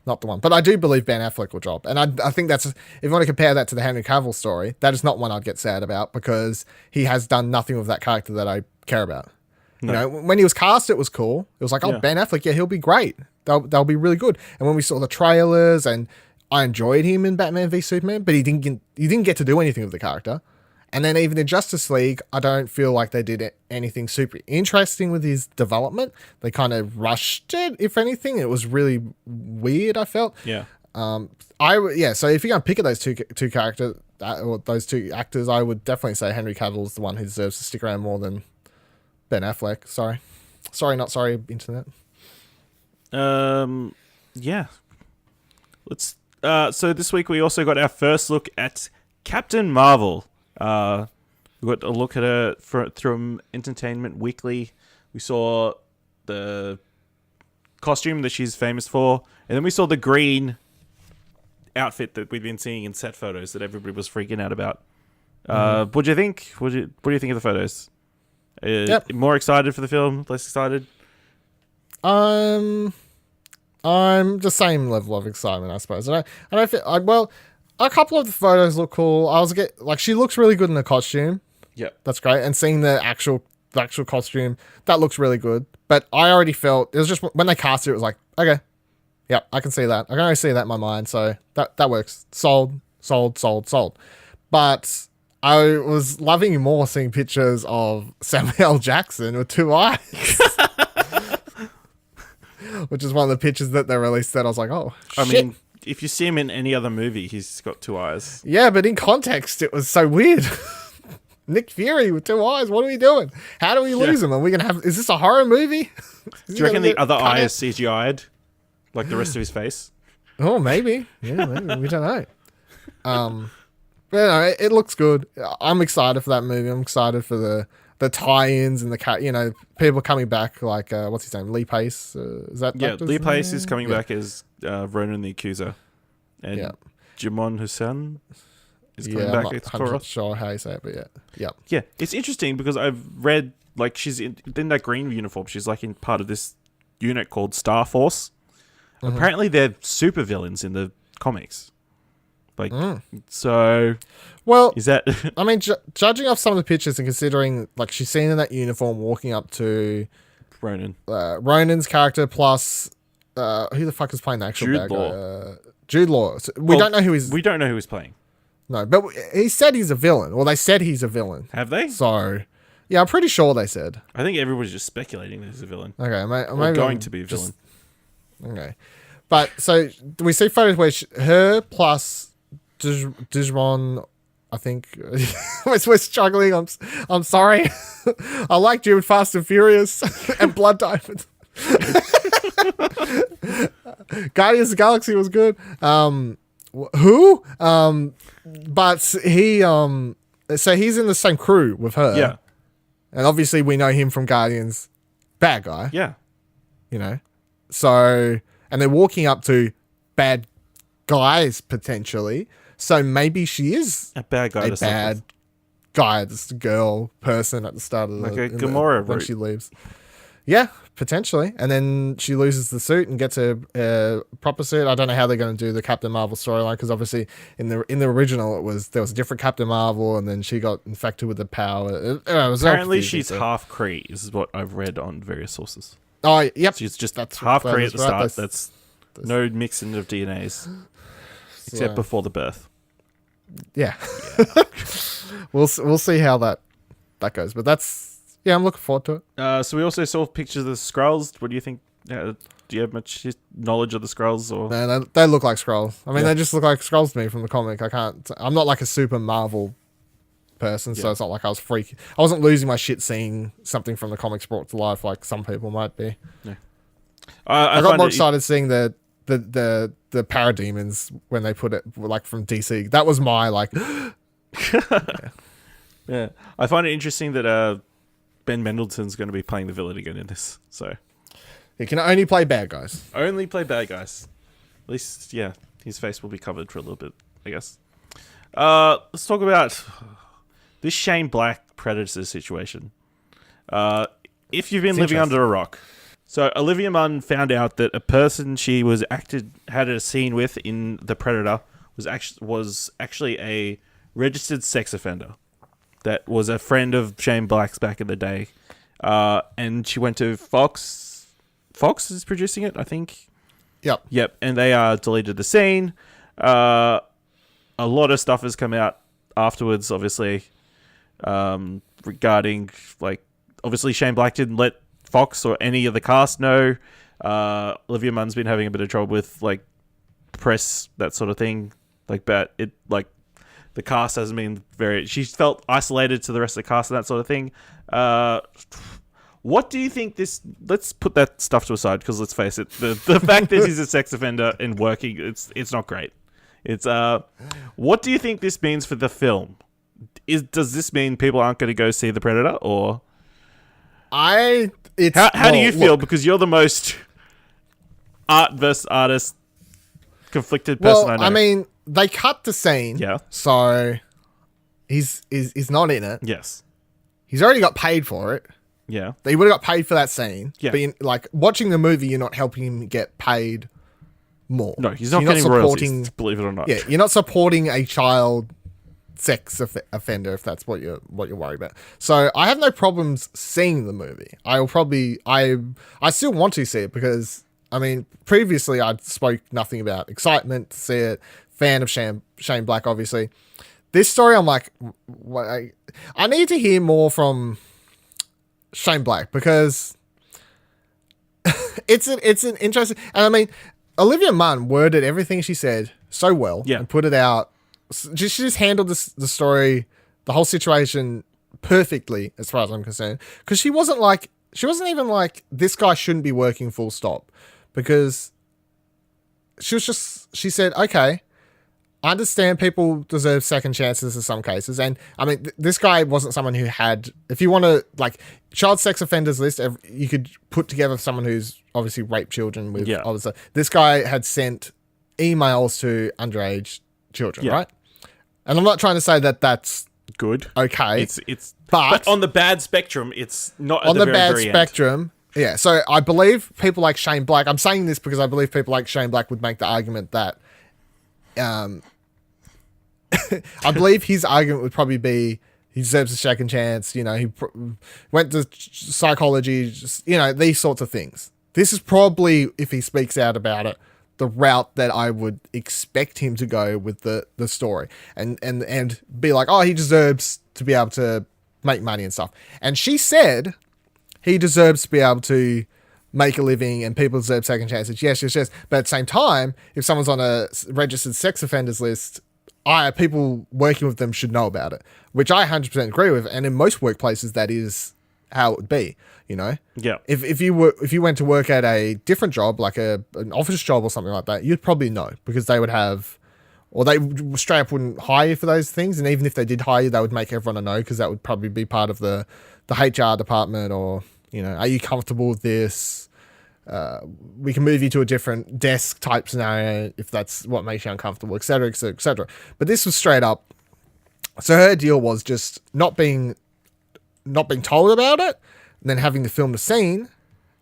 Not the one. But I do believe Ben Affleck will drop. And I think that's... If you want to compare that to the Henry Cavill story, that is not one I'd get sad about because he has done nothing with that character that I care about. No. You know, when he was cast, it was cool. It was like, Ben Affleck, he'll be great. They'll be really good. And when we saw the trailers, and I enjoyed him in Batman v Superman, but he didn't get to do anything with the character. And then even in Justice League, I don't feel like they did anything super interesting with his development. They kind of rushed it, if anything. It was really weird, I felt. Yeah. So if you're going to pick at those two characters, or those two actors, I would definitely say Henry Cavill is the one who deserves to stick around more than Ben Affleck. Sorry, not sorry, internet. Yeah. Let's. So this week we also got our first look at Captain Marvel. We got a look at her from Entertainment Weekly. We saw the costume that she's famous for, and then we saw the green outfit that we've been seeing in set photos that everybody was freaking out about. What do you think? What do you think of the photos? More excited for the film? Less excited? I'm the same level of excitement, I suppose. I don't feel a couple of the photos look cool. She looks really good in the costume. Yeah, that's great. And seeing the actual costume, that looks really good. But I already felt it was just when they cast it was like, okay, yeah, I can see that. I can already see that in my mind. So that works. Sold. But I was loving more seeing pictures of Samuel L. Jackson with two eyes. Which is one of the pictures that they released that I was like, oh, shit. I mean, if you see him in any other movie, he's got two eyes. Yeah, but in context, it was so weird. Nick Fury with two eyes. What are we doing? How do we lose him? Are we gonna have? Is this a horror movie? Do you reckon the other eye is CGI'd, like the rest of his face? Oh, maybe. Yeah, maybe. We don't know. But no, it looks good. I'm excited for that movie. I'm excited for the tie-ins and the people coming back. Like what's his name? Lee Pace. Is that? Yeah, Lee Pace is coming back as Ronan the Accuser, and Jimon Hussein is coming back. I'm not sure how you say it, but yeah. It's interesting because I've read she's in that green uniform. She's in part of this unit called Star Force. Mm-hmm. Apparently, they're super villains in the comics. So. Well, is that? I mean, judging off some of the pictures and considering she's seen in that uniform walking up to Ronan, Ronan's character plus who the fuck is playing the actual Jude bad Law. guy? Jude Law. So we don't know who he's. We don't know who he's playing. No, but he said he's a villain. Well, they said he's a villain. Have they? So, yeah, I'm pretty sure they said. I think everybody's just speculating that he's a villain. Okay, maybe going to be a villain. Okay, but so we see photos where her plus Digimon. I think we're struggling. I'm sorry. I liked you in Fast and Furious and Blood Diamond. Guardians of the Galaxy was good. But he so he's in the same crew with her. Yeah. And obviously we know him from Guardians. Bad guy. Yeah. You know? So, and they're walking up to bad guys potentially. So maybe she is A bad guy. a bad guy, this girl person at the start of Like a Gamora when route. she leaves. Yeah, potentially. And then she loses the suit and gets a proper suit. I don't know how they're going to do the Captain Marvel storyline because obviously in the original there was a different Captain Marvel and then she got infected with the power. It was Apparently she's half Kree. This is what I've read on various sources. Oh, yep. She's just That's half that Kree is at the right. start. That's no mixing of DNAs except before the birth. Yeah. We'll see how that goes. But I'm looking forward to it. So we also saw pictures of the Skrulls. What do you think? Do you have much knowledge of the Skrulls? Or Man, they look like Skrulls. I mean, they just look like Skrulls to me from the comic. I'm not like a super Marvel person, so it's not like I wasn't losing my shit seeing something from the comics brought to life like some people might be. Yeah. I got more excited seeing the parademons when they put it like from DC. That was my like. Yeah, I find it interesting that Ben Mendelsohn's going to be playing the villain again in this. So he can only play bad guys. only play bad guys. At least, yeah, his face will be covered for a little bit, I guess. Let's talk about this Shane Black Predator situation. If you've been living under a rock. So Olivia Munn found out that a person she had a scene with in The Predator was actually a registered sex offender that was a friend of Shane Black's back in the day. And she went to Fox. Fox is producing it, I think. Yep. And they deleted the scene. A lot of stuff has come out afterwards, obviously, regarding, like, obviously Shane Black didn't let Fox or any of the cast know. Olivia Munn's been having a bit of trouble with, like, press, that sort of thing. Like, but the cast hasn't been she felt isolated to the rest of the cast and that sort of thing. What do you think let's put that stuff to aside, because let's face it, the fact that he's a sex offender and working, it's not great. It's what do you think this means for the film? Does this mean people aren't going to go see The Predator, or how do you feel? Because you're the most art versus artist conflicted person I know. I mean, they cut the scene. Yeah. So he's not in it. Yes. He's already got paid for it. Yeah. He would have got paid for that scene. Yeah. But like watching the movie, you're not helping him get paid more. No, he's not getting royalties, believe it or not. Yeah, you're not supporting a child sex offender if that's what you're worried about. So I have no problems seeing the movie. I still want to see it because I mean previously I spoke nothing about excitement to see it. Fan of Shane Black, obviously. This story, I'm like, I need to hear more from Shane Black because it's an interesting. And I mean, Olivia Munn worded everything she said so well and put it out. She just handled the story, the whole situation perfectly, as far as I'm concerned. Because she wasn't even like, this guy shouldn't be working full stop. Because she said, okay, I understand people deserve second chances in some cases. And I mean, this guy wasn't someone who had, if you want to, like, child sex offenders list, you could put together someone who's obviously raped children with, obviously. This guy had sent emails to underage children, right? And I'm not trying to say that that's good. Okay. But on the bad spectrum, it's not on at the the very, bad very spectrum. End. Yeah. So I believe people like Shane Black, I'm saying this because I believe people like Shane Black would make the argument that, I believe his argument would probably be he deserves a second chance. You know, he went to psychology, just, you know, these sorts of things. This is probably, if he speaks out about it, the route that I would expect him to go with the story and be like, oh, he deserves to be able to make money and stuff. And she said he deserves to be able to make a living and people deserve second chances. Yes. But at the same time, if someone's on a registered sex offenders list, people working with them should know about it, which I 100% agree with. And in most workplaces, that is how it would be, you know? Yeah. If you went to work at a different job, like an office job or something like that, you'd probably know because they would have or they straight up wouldn't hire you for those things. And even if they did hire you, they would make everyone know because that would probably be part of the HR department, or, are you comfortable with this? We can move you to a different desk type scenario if that's what makes you uncomfortable, et cetera, et cetera, et cetera. But this was straight up. So her deal was just not being told about it, and then having to film the scene,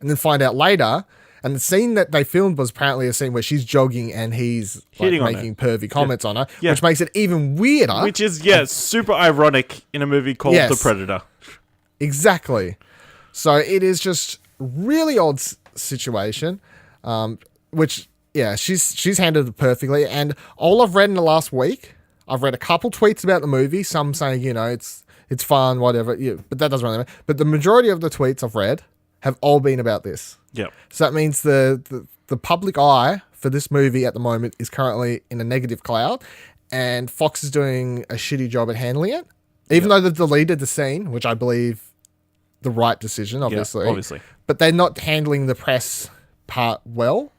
and then find out later. And the scene that they filmed was apparently a scene where she's jogging and he's making pervy comments on her, which makes it even weirder. Which is, super ironic in a movie called The Predator. Exactly. So it is just really odd situation, which, she's handled it perfectly. And all I've read in the last week, I've read a couple tweets about the movie, some saying, it's fun, whatever, but that doesn't really matter. But the majority of the tweets I've read have all been about this. Yep. So that means the public eye for this movie at the moment is currently in a negative cloud, and Fox is doing a shitty job at handling it. Even though they've deleted the scene, which I believe the right decision, obviously. Yeah, obviously. But they're not handling the press part well.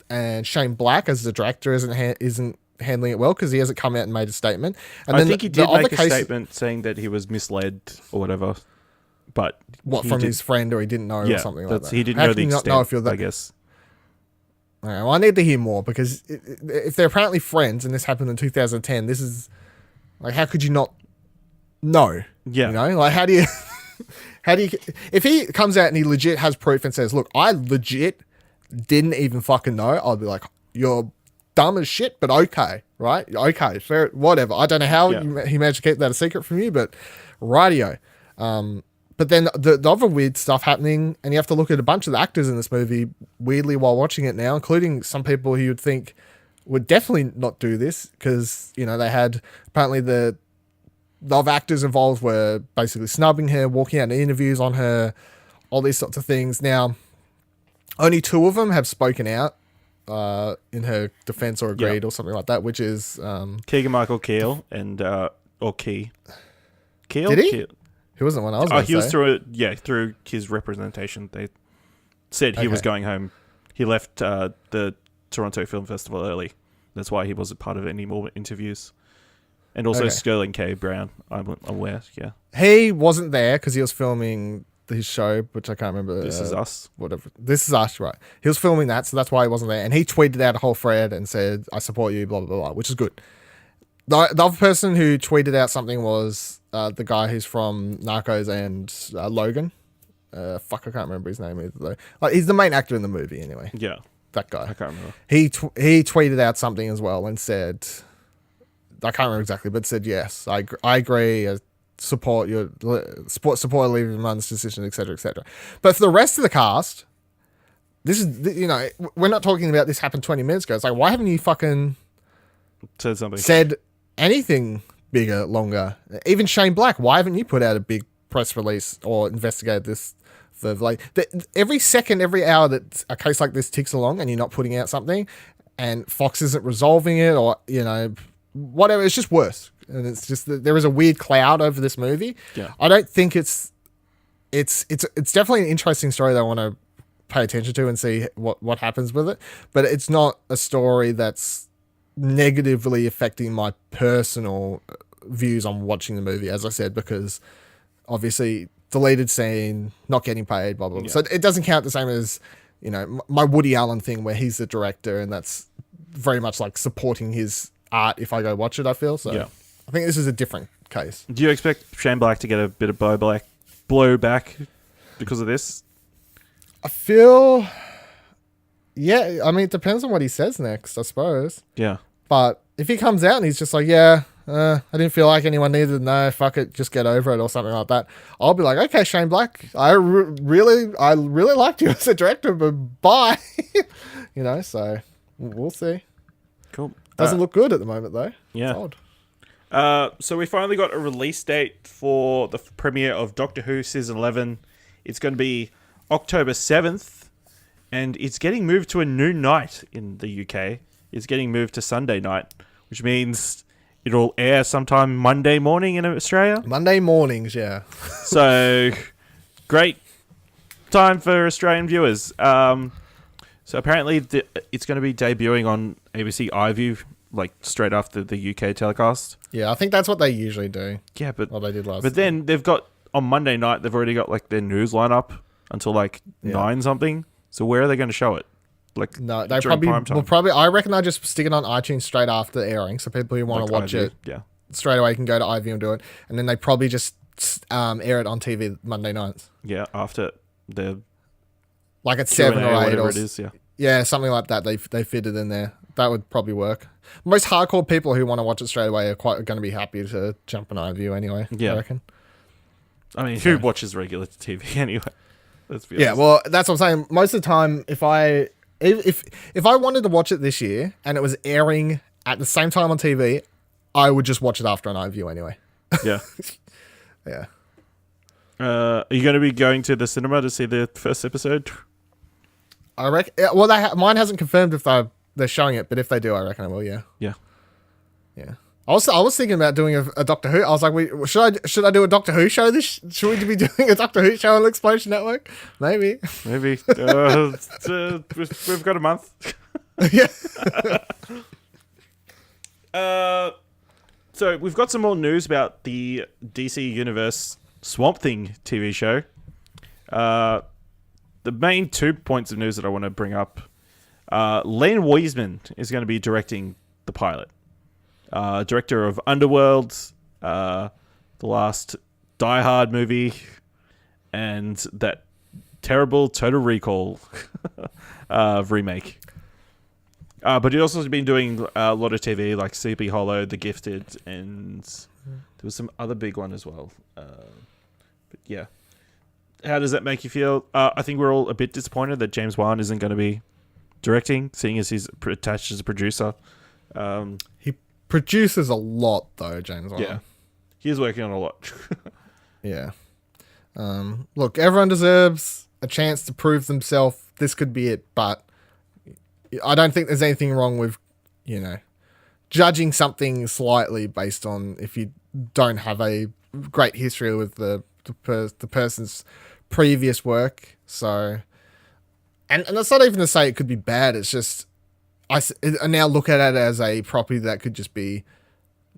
And Shane Black, as the director, isn't handling it well because he hasn't come out and made a statement. And I think he did make a statement saying that he was misled or whatever. But from his friend, or he didn't know, or something like that. He didn't know the extent, I guess. Right, well, I need to hear more, because if they're apparently friends and this happened in 2010, this is like, how could you not know? Yeah. Like, how do you if he comes out and he legit has proof and says, look, I legit didn't even fucking know, I'll be like, you're dumb as shit, but okay, right? Okay, fair, whatever. I don't know how he managed to keep that a secret from you, but rightio. But then the other weird stuff happening, and you have to look at a bunch of the actors in this movie weirdly while watching it now, including some people who you'd think would definitely not do this, because, they had apparently the other actors involved were basically snubbing her, walking out in interviews on her, all these sorts of things. Now, only 2 of them have spoken out in her defense or agreed or something like that, which is Keegan-Michael Keel and or Key. Keel? Did he? Keel. He wasn't one I was going to say. He was through his representation. They said he was going home. He left the Toronto Film Festival early. That's why he wasn't part of any more interviews. And also Sterling K. Brown, I'm aware, He wasn't there because he was filming his show, which I can't remember. This Is Us. Whatever. This Is Us, right. He was filming that, so that's why he wasn't there. And he tweeted out a whole thread and said, I support you, blah, blah, blah, which is good. The other person who tweeted out something was the guy who's from Narcos and Logan. I can't remember his name either, though. Like, he's the main actor in the movie, anyway. Yeah. That guy. I can't remember. He tweeted out something as well and said, I can't remember exactly, but said, yes, I agree, support Olivia Munn's decision, etc., etc. But for the rest of the cast, this is, we're not talking about this happened 20 minutes ago. It's like, why haven't you fucking said anything bigger, longer? Even Shane Black, why haven't you put out a big press release or investigated this? Every second, every hour that a case like this ticks along and you're not putting out something, and Fox isn't resolving it, or whatever, it's just worse. And it's just that there is a weird cloud over this movie. Yeah. I don't think it's definitely an interesting story that I want to pay attention to and see what happens with it. But it's not a story that's negatively affecting my personal views on watching the movie, as I said, because obviously deleted scene, not getting paid, blah, blah, blah. Yeah. So it doesn't count the same as, my Woody Allen thing where he's the director, and that's very much like supporting his art if I go watch it, I feel. So yeah. I think this is a different case. Do you expect Shane Black to get a bit of blowback because of this? I feel... Yeah, I mean, it depends on what he says next, I suppose. Yeah. But if he comes out and he's just like, I didn't feel like anyone needed to know, fuck it, just get over it, or something like that, I'll be like, okay, Shane Black, I really liked you as a director, but bye. So we'll see. Cool. Doesn't look good at the moment, though. Yeah. It's odd. So we finally got a release date for the premiere of Doctor Who Season 11. It's going to be October 7th. And it's getting moved to a noon night in the UK. It's getting moved to Sunday night, which means it'll air sometime Monday morning in Australia. Monday mornings, yeah. So, great time for Australian viewers. So apparently it's going to be debuting on ABC iView like straight after the UK telecast. Yeah, I think that's what they usually do. Yeah, but What they did last. But then they've got on Monday night. They've already got like their news lineup until like 9 something. So where are they going to show it? Like No, they during probably prime time? will probably. I reckon they just stick it on iTunes straight after airing, so people who want to Like watch iView, it yeah. straight away can go to iView and do it, and then they probably just air it on TV Monday nights, Yeah, after the like at Q&A 7 or 8 whatever or it is, yeah. yeah, something like that. They fit it in there. That would probably work. Most hardcore people who want to watch it straight away are quite going to be happy to jump on iView anyway. Yeah. I reckon. I mean, who watches regular TV anyway? Let's be Yeah, honest. well, that's what I'm saying. Most of the time, if I wanted to watch it this year and it was airing at the same time on TV, I would just watch it after an iView anyway. Yeah. Yeah. Are you going to be going to the cinema to see the first episode? I reckon. Well, mine hasn't confirmed if they're showing it, but if they do, I reckon I will. Yeah. Yeah. Yeah. I was thinking about doing a Doctor Who. I was like, should I do a Doctor Who show? Should we be doing a Doctor Who show on Explosion Network? Maybe. Maybe. We've got a month. Yeah. So we've got some more news about the DC Universe Swamp Thing TV show. The main 2 points of news that I want to bring up. Len Wiseman is going to be directing the pilot. Director of Underworld, the last Die Hard movie, and that terrible Total Recall remake. But he's also been doing a lot of TV, like Sleepy Hollow, The Gifted, and there was some other big one as well. But yeah. How does that make you feel? I think we're all a bit disappointed that James Wan isn't going to be directing, seeing as he's attached as a producer. He produces a lot, though, James Wan. Yeah. He is working on a lot. Yeah. Look, everyone deserves a chance to prove themselves. This could be it, but I don't think there's anything wrong with, judging something slightly based on if you don't have a great history with the person's previous work. So, and that's not even to say it could be bad. It's just I now look at it as a property that could just be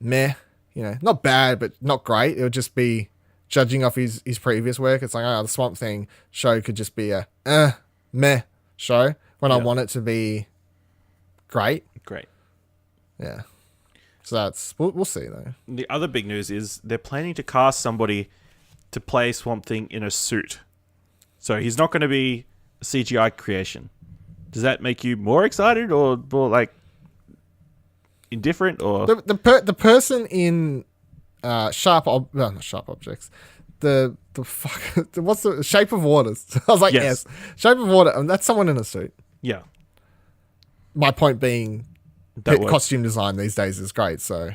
meh, not bad, but not great. It would just be judging off his previous work. It's like, the Swamp Thing show could just be a meh show when I want it to be great. Great. Yeah. So that's, we'll see though. The other big news is they're planning to cast somebody to play Swamp Thing in a suit. So he's not going to be a CGI creation. Does that make you more excited or more like indifferent or the person in not Sharp Objects, the fuck, what's the Shape of Waters? I was like, yes. Shape of Water. That's someone in a suit. Yeah. My point being, That works. costume design these days is great. So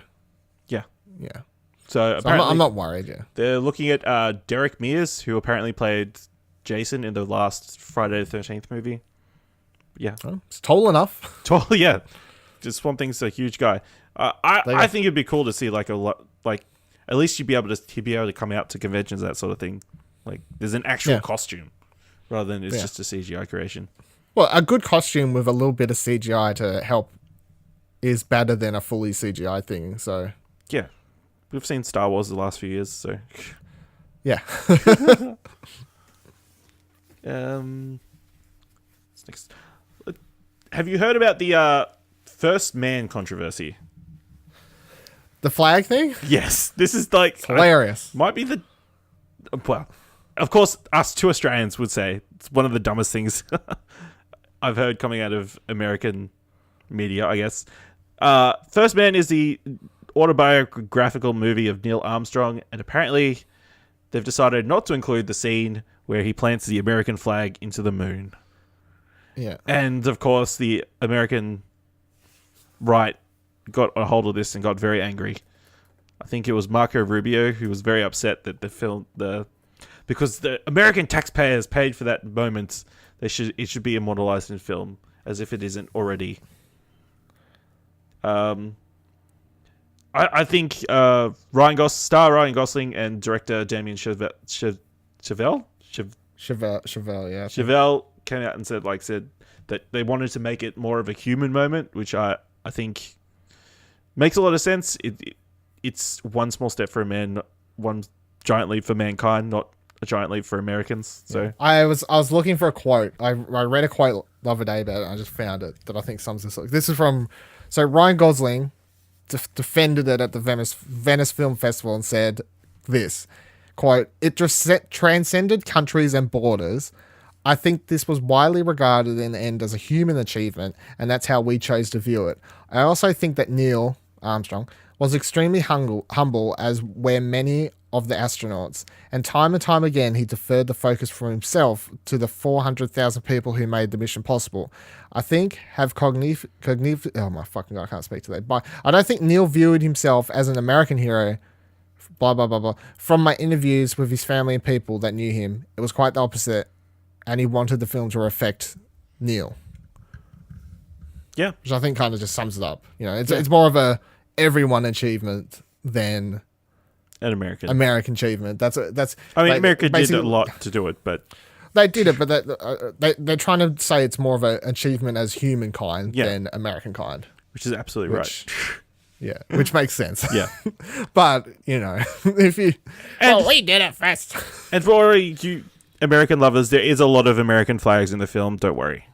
Yeah. yeah. So So apparently I'm not worried. Yeah. they're looking at Derek Mears, who apparently played Jason in the last Friday the 13th movie. Yeah. Well, it's tall enough. Tall, yeah. Just Swamp Thing's a huge guy. I think it'd be cool to see like a lot, like at least he'd be able to come out to conventions, that sort of thing. Like there's an actual costume rather than it's just a CGI creation. Well, a good costume with a little bit of CGI to help is better than a fully CGI thing. So Yeah. We've seen Star Wars the last few years, so yeah. what's next? Have you heard about the First Man controversy? The flag thing? Yes. This is like Hilarious. might be the well, of course us two Australians would say it's one of the dumbest things I've heard coming out of American media, I guess. First Man is the autobiographical movie of Neil Armstrong, and apparently they've decided not to include the scene where he plants the American flag into the moon. Yeah. And of course, the American right got a hold of this and got very angry. I think it was Marco Rubio who was very upset that because the American taxpayers paid for that moment, it should be immortalized in film as if it isn't already. I think Ryan Gosling and director Damien Chevelle, Chevelle, yeah. Chevelle came out and said that they wanted to make it more of a human moment, which I think Makes a lot of sense. It's one small step for a man, one giant leap for mankind, not a giant leap for Americans. So I was looking for a quote. I read a quote the other day about it, and I just found it that I think sums this up. This is from Ryan Gosling defended it at the Venice Film Festival and said this quote: "It transcended countries and borders. I think this was widely regarded in the end as a human achievement, and that's how we chose to view it. I also think that Neil Armstrong was extremely humble, as were many of the astronauts, and time again he deferred the focus from himself to the 400,000 people who made the mission possible. I think have cognitive oh my fucking god, I can't speak today. But I don't think Neil viewed himself as an American hero, blah blah blah blah. From my interviews with his family and people that knew him, it was quite the opposite, and he wanted the film to reflect Neil." Yeah, which I think kind of just sums it up. You know, it's more of a everyone achievement than an American achievement. That's. I mean, America did a lot to do it, but they did it. But they're trying to say it's more of an achievement as humankind than American kind, which is absolutely right. Yeah, which makes sense. Yeah, but you know, if you we did it first. And for all you American lovers, there is a lot of American flags in the film. Don't worry.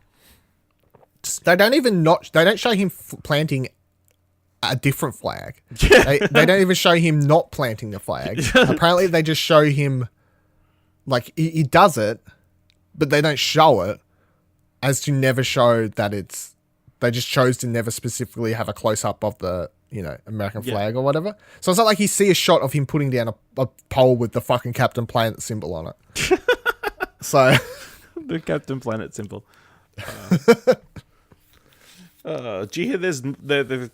They don't show him planting a different flag. They don't even show him not planting the flag. Apparently they just show him like he does it, but they don't show it, as to never show that they just chose to never specifically have a close up of the, you know, American flag or whatever. So it's not like you see a shot of him putting down a pole with the fucking Captain Planet symbol on it. So the Captain Planet symbol. Do you hear there's the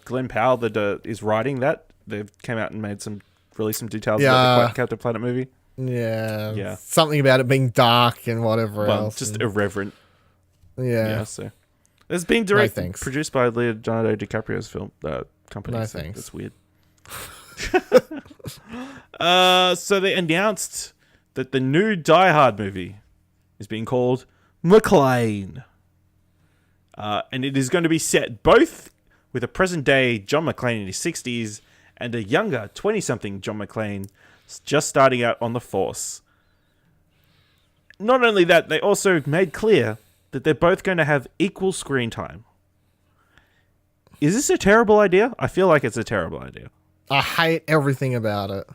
Glenn Powell that is writing that? They've came out and released some details about the Captain Planet movie. Yeah. Something about it being dark and whatever else. Just irreverent. Yeah. So it's being produced by Leonardo DiCaprio's film company. No so thanks. That's weird. So they announced that the new Die Hard movie is being called McClane. And it is going to be set both with a present-day John McClane in his 60s and a younger 20-something John McClane just starting out on the force. Not only that, they also made clear that they're both going to have equal screen time. Is this a terrible idea? I feel like it's a terrible idea. I hate everything about it.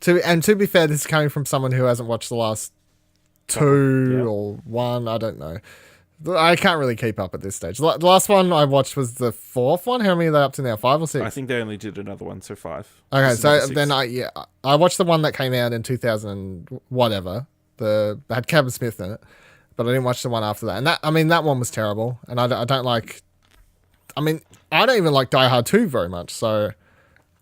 To be fair, this is coming from someone who hasn't watched the last two or one. I don't know. I can't really keep up at this stage. The last one I watched was the fourth one. How many are they up to now? 5 or 6? I think they only did another one, so 5. Okay, so then I watched the one that came out in 2000 whatever. That had Kevin Smith in it, but I didn't watch the one after that. And that one was terrible. And I don't like. I mean, I don't even like Die Hard 2 very much. So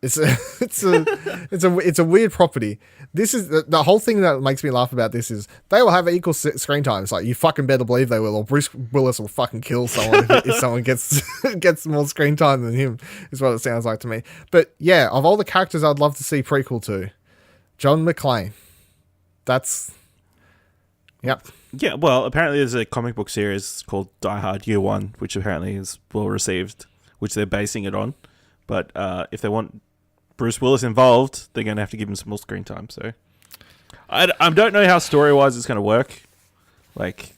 it's a weird property. This is the whole thing that makes me laugh about this is they will have equal screen times. Like, you fucking better believe they will, or Bruce Willis will fucking kill someone if someone gets more screen time than him, is what it sounds like to me. But yeah, of all the characters I'd love to see prequel to, John McClane. That's yep. Yeah, well, apparently there's a comic book series called Die Hard Year One, which apparently is well received, which they're basing it on. But if they want Bruce Willis involved, they're going to have to give him some more screen time. So I don't know how story-wise it's going to work. Like,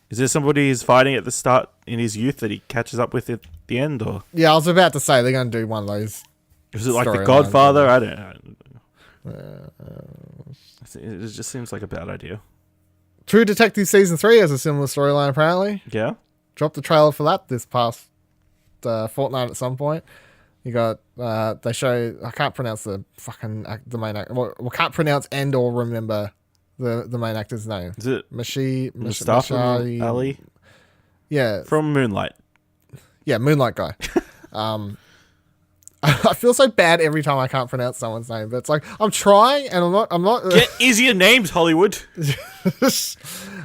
is there somebody he's fighting at the start in his youth that he catches up with at the end? Or yeah, I was about to say they're going to do one of those. Is it like The Godfather? I don't know. It just seems like a bad idea. True Detective Season 3 has a similar storyline, apparently. Yeah? Dropped the trailer for that this past fortnight at some point. You got, they show, I can't pronounce the main actor. Well, can't pronounce and or remember the main actor's name. Is it Mustafa Ali? Yeah. From Moonlight. Yeah, Moonlight guy. I feel so bad every time I can't pronounce someone's name, but it's like, I'm trying and I'm not. Get easier names, Hollywood.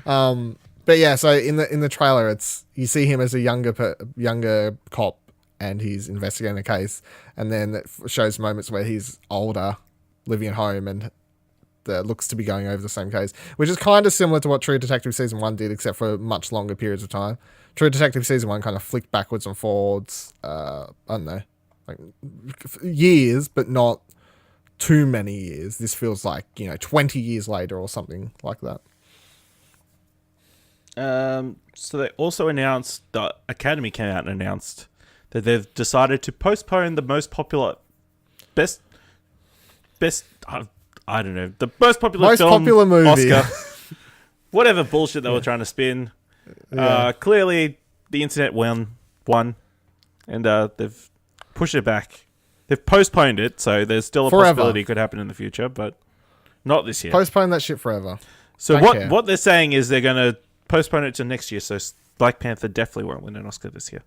But yeah, so in the trailer, you see him as a younger cop, and he's investigating a case, and then it shows moments where he's older, living at home, and looks to be going over the same case, which is kind of similar to what True Detective Season 1 did, except for much longer periods of time. True Detective Season 1 kind of flicked backwards and forwards, I don't know, like years, but not too many years. This feels like 20 years later or something like that. So they also announced, the Academy came out and announced that they've decided to postpone the most popular, best, I don't know, the most popular movie, Oscar, whatever bullshit they were trying to spin. Yeah. Clearly, the internet won, and they've pushed it back. They've postponed it, so there's still a possibility it could happen in the future, but not this year. Postpone that shit forever. So what they're saying is they're going to postpone it to next year, so Black Panther definitely won't win an Oscar this year.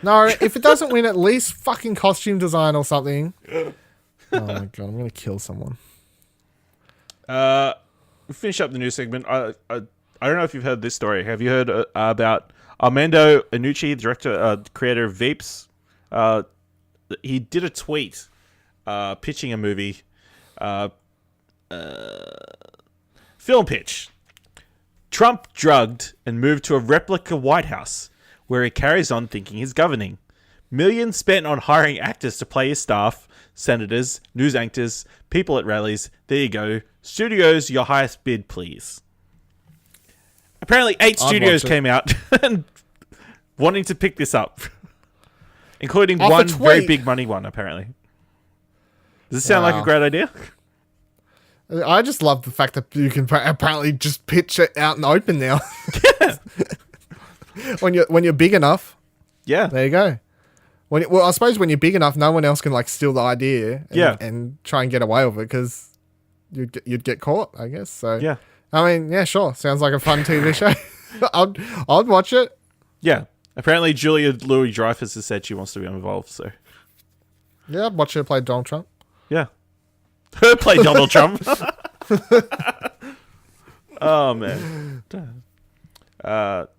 No, if it doesn't win, at least fucking costume design or something. Oh my god, I'm going to kill someone. We'll finish up the news segment. I don't know if you've heard this story. Have you heard about Armando Iannucci, director, creator of Veeps? He did a tweet pitching a movie. Film pitch. Trump drugged and moved to a replica White House, where he carries on thinking he's governing. Millions spent on hiring actors to play his staff, senators, news anchors, people at rallies. There you go. Studios, your highest bid, please. Apparently 8 studios came out and wanting to pick this up. Including one very big money one, apparently. Does this sound like a great idea? I just love the fact that you can apparently just pitch it out in the open now. when you're big enough. Yeah. There you go. I suppose when you're big enough, no one else can steal the idea and try and get away with it, because you'd get caught, I guess. So yeah. I mean, yeah, sure. Sounds like a fun TV show. I'd watch it. Yeah. Apparently, Julia Louis-Dreyfus has said she wants to be involved. So, yeah, I'd watch her play Donald Trump. Yeah, her play Donald Trump. Oh man.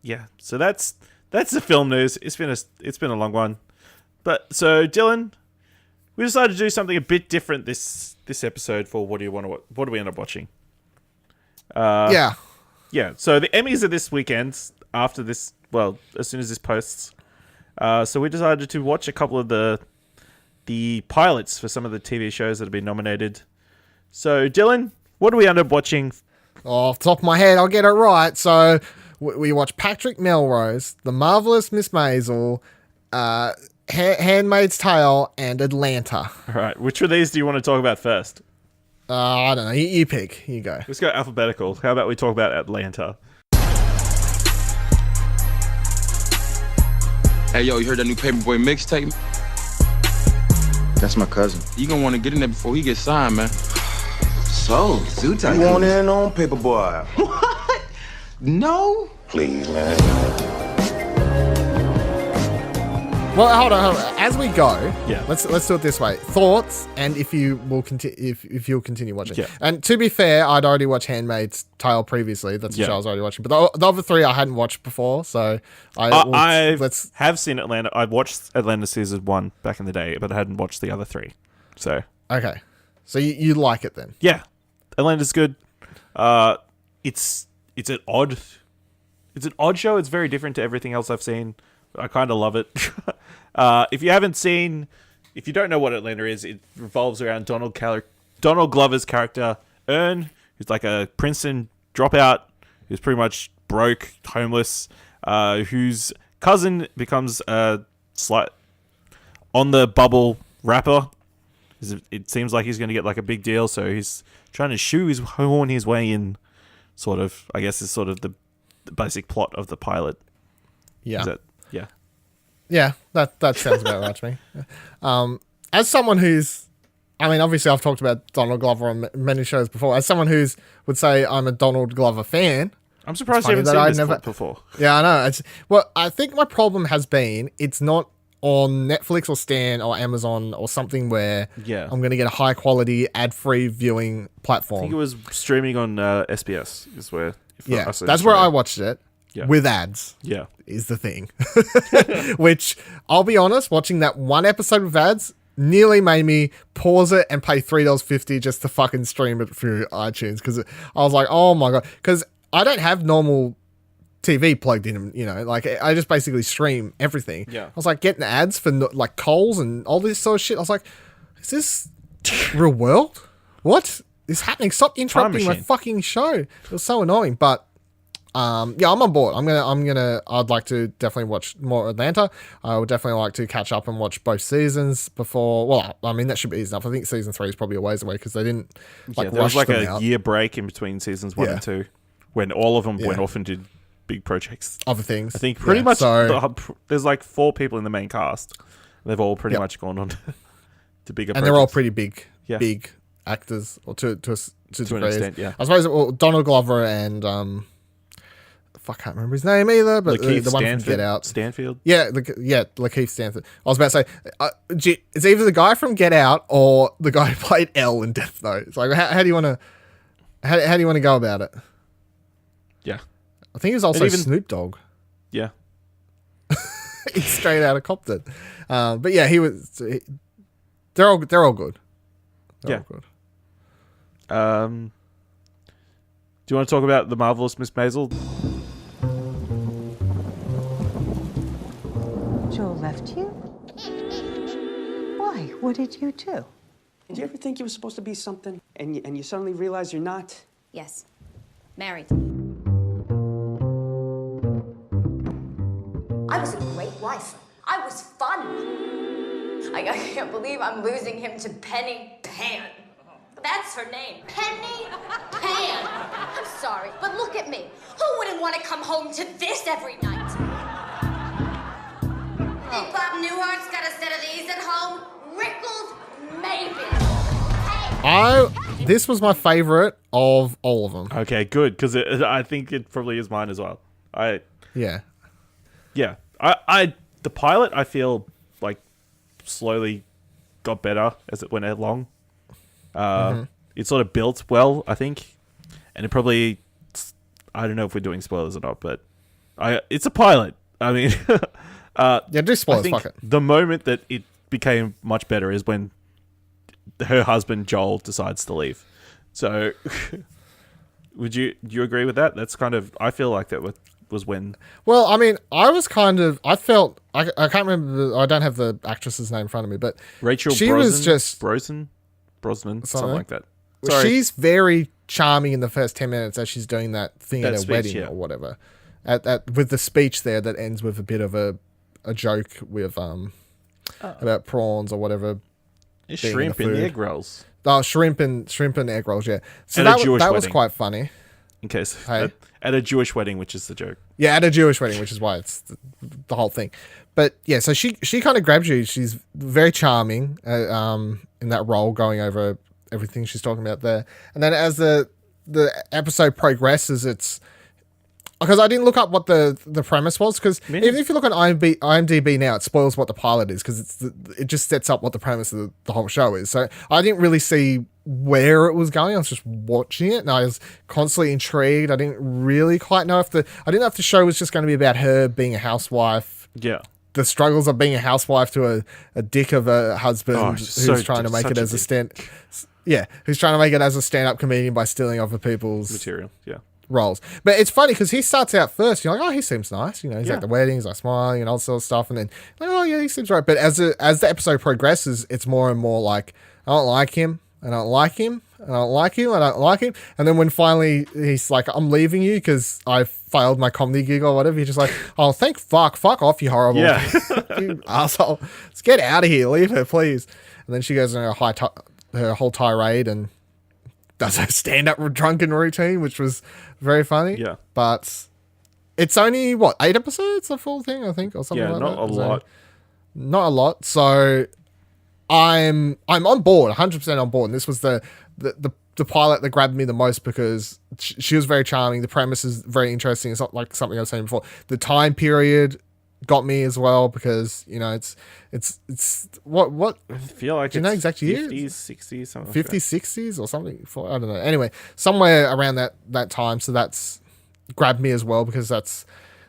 Yeah. So that's the film news. It's been a long one, but so Dylan, we decided to do something a bit different this episode for what do we end up watching? Yeah. So the Emmys are this weekend after this. Well, as soon as this posts. So we decided to watch a couple of the pilots for some of the TV shows that have been nominated. So, Dylan, what do we end up watching? Off the top of my head, I'll get it right. So, we watch Patrick Melrose, The Marvelous Miss Maisel, Handmaid's Tale, and Atlanta. All right. Which of these do you want to talk about first? I don't know. You pick. You go. Let's go alphabetical. How about we talk about Atlanta? Hey, yo, you heard that new Paperboy mixtape? That's my cousin. You gonna want to get in there before he gets signed, man. So, Zoo Tycoon. You want in on Paperboy? What? No? Please, man. Well, hold on. As we go, let's do it this way. Thoughts, and if you will if you'll continue watching. Yeah. And to be fair, I'd already watched Handmaid's Tale previously. That's the show I was already watching. But the other 3 I hadn't watched before, so I have seen Atlanta. I watched Atlanta season 1 back in the day, but I hadn't watched the other 3. So okay, so you like it then? Yeah, Atlanta's good. It's an odd show. It's very different to everything else I've seen. I kind of love it. If you don't know what Atlanta is, it revolves around Donald Glover's character, Earn, who's like a Princeton dropout, who's pretty much broke, homeless, whose cousin becomes a slight on the bubble rapper. It seems like he's going to get like a big deal, so he's trying to shoehorn his way in, sort of. I guess is sort of the basic plot of the pilot. Yeah. Yeah, that sounds about right to me. As someone who's, I mean, obviously I've talked about Donald Glover on many shows before. As someone who's would say I'm a Donald Glover fan, I'm surprised you haven't seen this before. Yeah, I know. I think my problem has been it's not on Netflix or Stan or Amazon or something where I'm going to get a high quality ad free viewing platform. I think it was streaming on SBS. Is where that's where I watched it. Yeah. With ads, is the thing. Which, I'll be honest, watching that one episode with ads nearly made me pause it and pay $3.50 just to fucking stream it through iTunes. Because I was like, oh my God. Because I don't have normal TV plugged in, like I just basically stream everything. Yeah. I was like getting ads for like Coles and all this sort of shit. I was like, is this real world? What is happening? Stop interrupting my machine. fucking show. It was so annoying, but yeah, I'm on board. I'd like to definitely watch more Atlanta. I would definitely like to catch up and watch both seasons before. Well, I mean, that should be easy enough. I think season 3 is probably a ways away because they didn't There rush was like them a out. year break in between seasons 1 and 2 when all of them went off and did big projects. Other things. I think pretty Yeah, much so, there's like 4 people in the main cast. They've all pretty much gone on to bigger and projects. they're all pretty big, Yeah. big actors, or to an degrees. extent, yeah. I suppose Donald Glover and I can't remember his name either, but Lakeith the one from Get Out. Stanfield. Yeah, Lakeith Stanfield. I was about to say, it's either the guy from Get Out or the guy who played L in Death Note. It's like, how do you want to, how do you want to go about it? Yeah. I think he was also even- Snoop Dogg. Yeah. He's straight out of Compton. But yeah, they're all good. They're Yeah. all good. Do you want to talk about the marvelous Miss Maisel? Joe left you? Why? What did you do? Did you ever think you were supposed to be something and you suddenly realize you're not? Yes. Married. I was a great wife. I was fun. I can't believe I'm losing him to Penny Pan. That's her name. Penny Pan. I'm sorry, but look at me. Who wouldn't want to come home to this every night? Think Bob Newhart's got a set of these at home? Rickles, maybe. Hey. This was my favorite of all of them. Okay, good, because I think it probably is mine as well. Yeah. Yeah. The pilot, I feel like slowly got better as it went along. It sort of built well, I think, and it probably, I don't know if we're doing spoilers or not, but it's a pilot. I mean, Yeah, do I spoilers, think fuck it. the moment that it became much better is when her husband Joel decides to leave. So, do you agree with that? That's kind of, I feel like that was when. Well, I mean, I felt, I can't remember, I don't have the actress's name in front of me, but Rachel she Brosnan, was just, Brosnan, something like that. well, she's very charming in the first 10 minutes as she's doing that thing That at a speech, wedding yeah. or whatever. With the speech there that ends with a bit of a joke with about prawns or whatever. being Shrimp the in the food. egg rolls. Oh, shrimp and egg rolls, yeah. So At a that Jewish was wedding. quite funny. In case Hey? at a Jewish wedding, which is the joke. Yeah, at a Jewish wedding, which is why it's the whole thing. But yeah, so she kind of grabs you. She's very charming in that role, going over everything she's talking about there. And then as the episode progresses, it's because I didn't look up what the premise was, because even if you look on IMDb now, it spoils what the pilot is, because it just sets up what the premise of the whole show is. So I didn't really see where it was going. I was just watching it, and I was constantly intrigued. I didn't really quite know if the show was just going to be about her being a housewife. Yeah. The struggles of being a housewife to a dick of a husband who's trying to make such it a as a dick. who's trying to make it as a stand-up comedian by stealing other people's Material. Yeah. roles. But it's funny because he starts out first, you're like, oh, he seems nice, he's Yeah. at the wedding, he's like smiling and all sort of stuff, and then like, oh yeah, he seems right. But as the episode progresses, it's more and more like, I don't like him, I don't like him, I don't like him, I don't like him. And then when finally he's like, I'm leaving you because I failed my comedy gig or whatever, you're just like, oh, fuck off, you horrible you asshole, let's get out of here, leave her, please. And then she goes on her whole tirade and does her stand-up drunken routine, which was very funny. Yeah. But it's only, 8 episodes, a full thing, I think, or something Yeah, like not that. a lot. Not a lot. So I'm on board, 100% on board. And this was the pilot that grabbed me the most because she was very charming. The premise is very interesting. It's not like something I was saying before. The time period got me as well because, it's what I feel like do you know exact years? 50s, 60s, something 50s, like that. 60s or something. I don't know. Anyway, somewhere around that time. So that's grabbed me as well because that's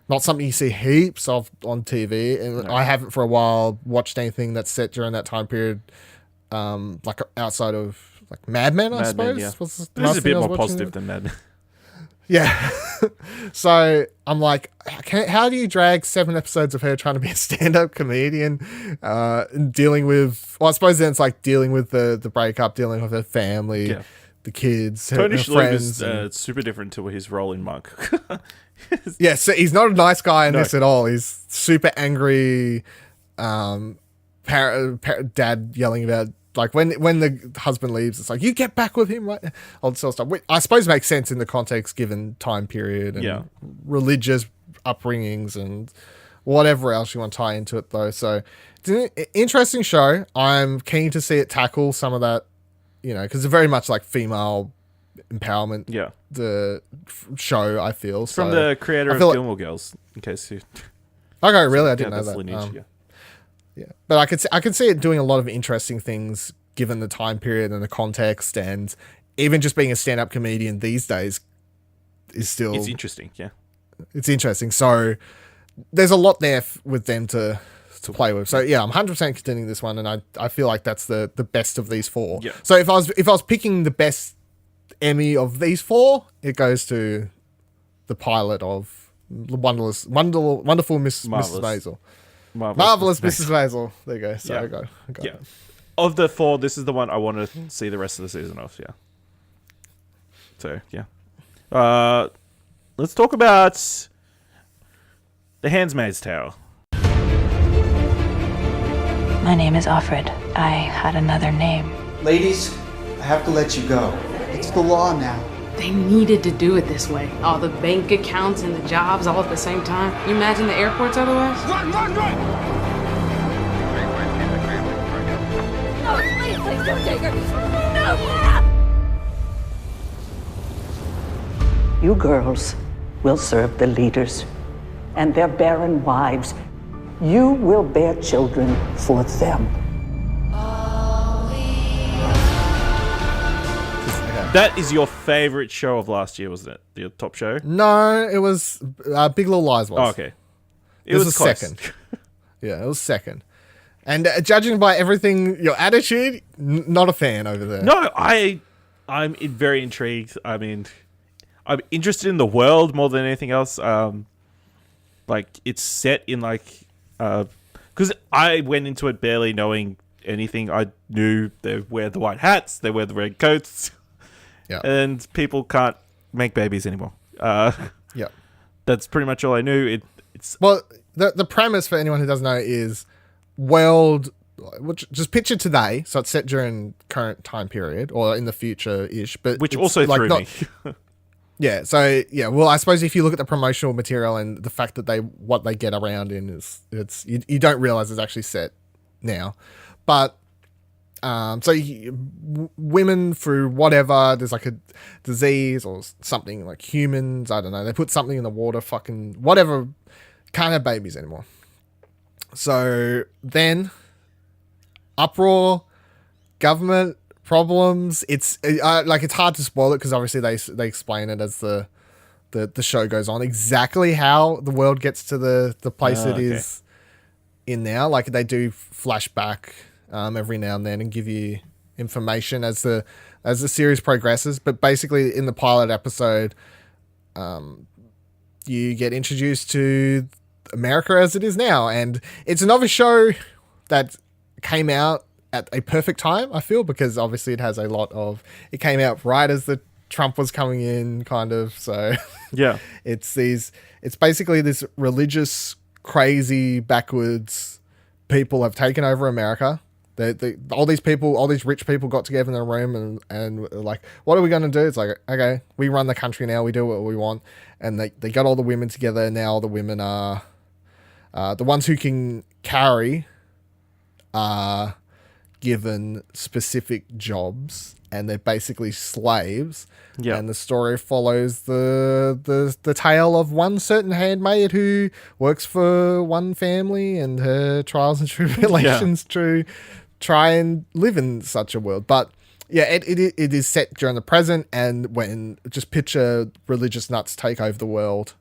not something you see heaps of on TV. And I haven't for a while watched anything that's set during that time period, like outside of like Mad Men, I Mad Men, suppose. yeah. Was the This last is a thing bit I was more watching. positive than Mad Men. Yeah. So I'm like, how do you drag 7 episodes of her trying to be a stand-up comedian, and dealing with? Well, I suppose then it's like dealing with the breakup, dealing with her family, the kids, her friends. Is super different to his role in Monk. Yeah, so he's not a nice guy in this at all. He's super angry. Dad yelling about, like, when the husband leaves, it's like, you get back with him, right? All this sort of stuff. Which I suppose makes sense in the context given time period and religious upbringings and whatever else you want to tie into it, though. So it's an interesting show. I'm keen to see it tackle some of that, because it's very much like female empowerment. Yeah, the show, I feel. It's from the creator of Gilmore Girls, in case you. Okay, really, I didn't know that. Lineage, yeah, but I could see it doing a lot of interesting things given the time period and the context, and even just being a stand-up comedian these days is still. It's interesting, yeah. It's interesting. So there's a lot there with them to play with. So yeah, I'm 100% continuing this one, and I feel like that's the best of these 4. Yeah. So if I was picking the best Emmy of these 4, it goes to the pilot of Wonderful Mrs. Maisel. Marvelous Mrs. Maisel. There you go. So I got it. Of the 4, this is the one I want to see the rest of the season of. Yeah. So yeah. Let's talk about The Handmaid's Tale. My name is Offred. I had another name. Ladies, I have to let you go. It's the law now. They needed to do it this way. All the bank accounts and the jobs all at the same time. You imagine the airports otherwise? Run! No, please don't take her. No! You girls will serve the leaders and their barren wives. You will bear children for them. That is your favorite show of last year, wasn't it? Your top show? No, it was Big Little Lies. Oh, okay. It was second. Yeah, it was second. And judging by everything, your attitude, not a fan over there. No, I'm very intrigued. I mean, I'm interested in the world more than anything else. Like, it's set in, like... Because I went into it barely knowing anything. I knew they wear the white hats, they wear the red coats, and people can't make babies anymore. That's pretty much all I knew. Well, the premise for anyone who doesn't know is world. Just picture today, so it's set during current time period or in the future-ish, but which also threw me. Yeah, so yeah, well, I suppose if you look at the promotional material and the fact that what they get around in is you don't realize it's actually set now, but women through whatever, there's like a disease or something, like humans, I don't know, they put something in the water, fucking whatever, can't have babies anymore. So then uproar, government problems. It's it's hard to spoil it because obviously they explain it as the show goes on exactly how the world gets to the place it is in now. Like they do flashback every now and then and give you information as the series progresses. But basically in the pilot episode, you get introduced to America as it is now, and it's another show that came out at a perfect time, I feel, because obviously it has a lot of... It came out right as the Trump was coming in, kind of, so... Yeah. It's basically this religious, crazy, backwards people have taken over America. All these rich people got together in a room and were like, what are we going to do? It's like, okay, we run the country now, we do what we want. And they got all the women together, and now all the women are... the ones who can carry are given specific jobs, and they're basically slaves. Yeah. And the story follows the tale of one certain handmaid who works for one family and her trials and tribulations to try and live in such a world. But yeah, it is set during the present, and when just picture religious nuts take over the world,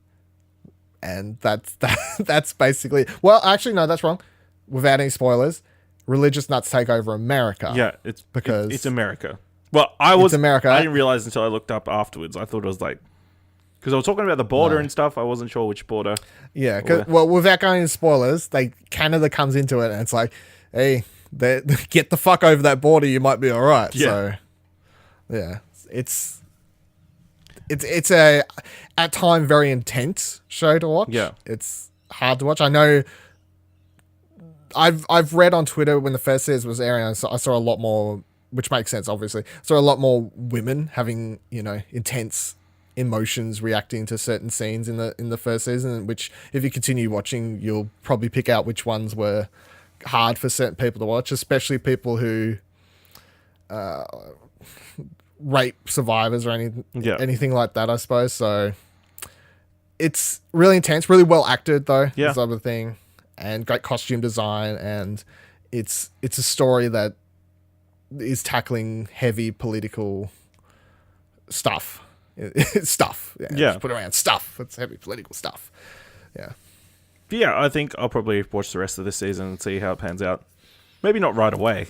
and that's basically... Well, actually, no, that's wrong. Without any spoilers, religious nuts take over America. Yeah, it's America. Well, it's America. I didn't realize until I looked up afterwards. I thought it was like Because I was talking about the border and stuff. I wasn't sure which border. Yeah, well, without going into spoilers, Canada comes into it and it's like, hey, get the fuck over that border, you might be all right. Yeah. So, yeah, it's a at time very intense show to watch. Yeah, it's hard to watch. I know. I've read on Twitter when the first season was airing, I saw a lot more, which makes sense, obviously. I saw a lot more women having, intense emotions reacting to certain scenes in the first season, which if you continue watching, you'll probably pick out which ones were hard for certain people to watch, especially people who rape survivors or anything like that, I suppose. So it's really intense, really well acted though. Yeah. Is the other thing. And great costume design, and it's a story that is tackling heavy political stuff. Stuff. Yeah. Just put around stuff. It's heavy political stuff. Yeah. But yeah, I think I'll probably watch the rest of this season and see how it pans out. Maybe not right away,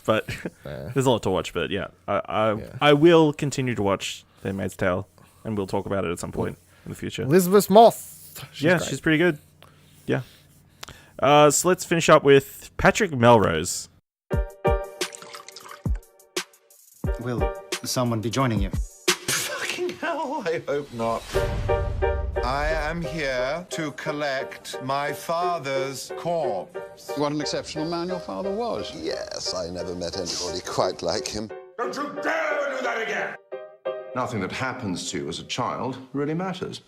but there's a lot to watch. But yeah, I will continue to watch Handmaid's Tale, and we'll talk about it at some point in the future. Elizabeth Moss. She's pretty good. Yeah. So let's finish up with Patrick Melrose. Will someone be joining you? Fucking hell, I hope not. I am here to collect my father's corpse. What an exceptional man your father was. Yes, I never met anybody quite like him. Don't you dare do that again! Nothing that happens to you as a child really matters.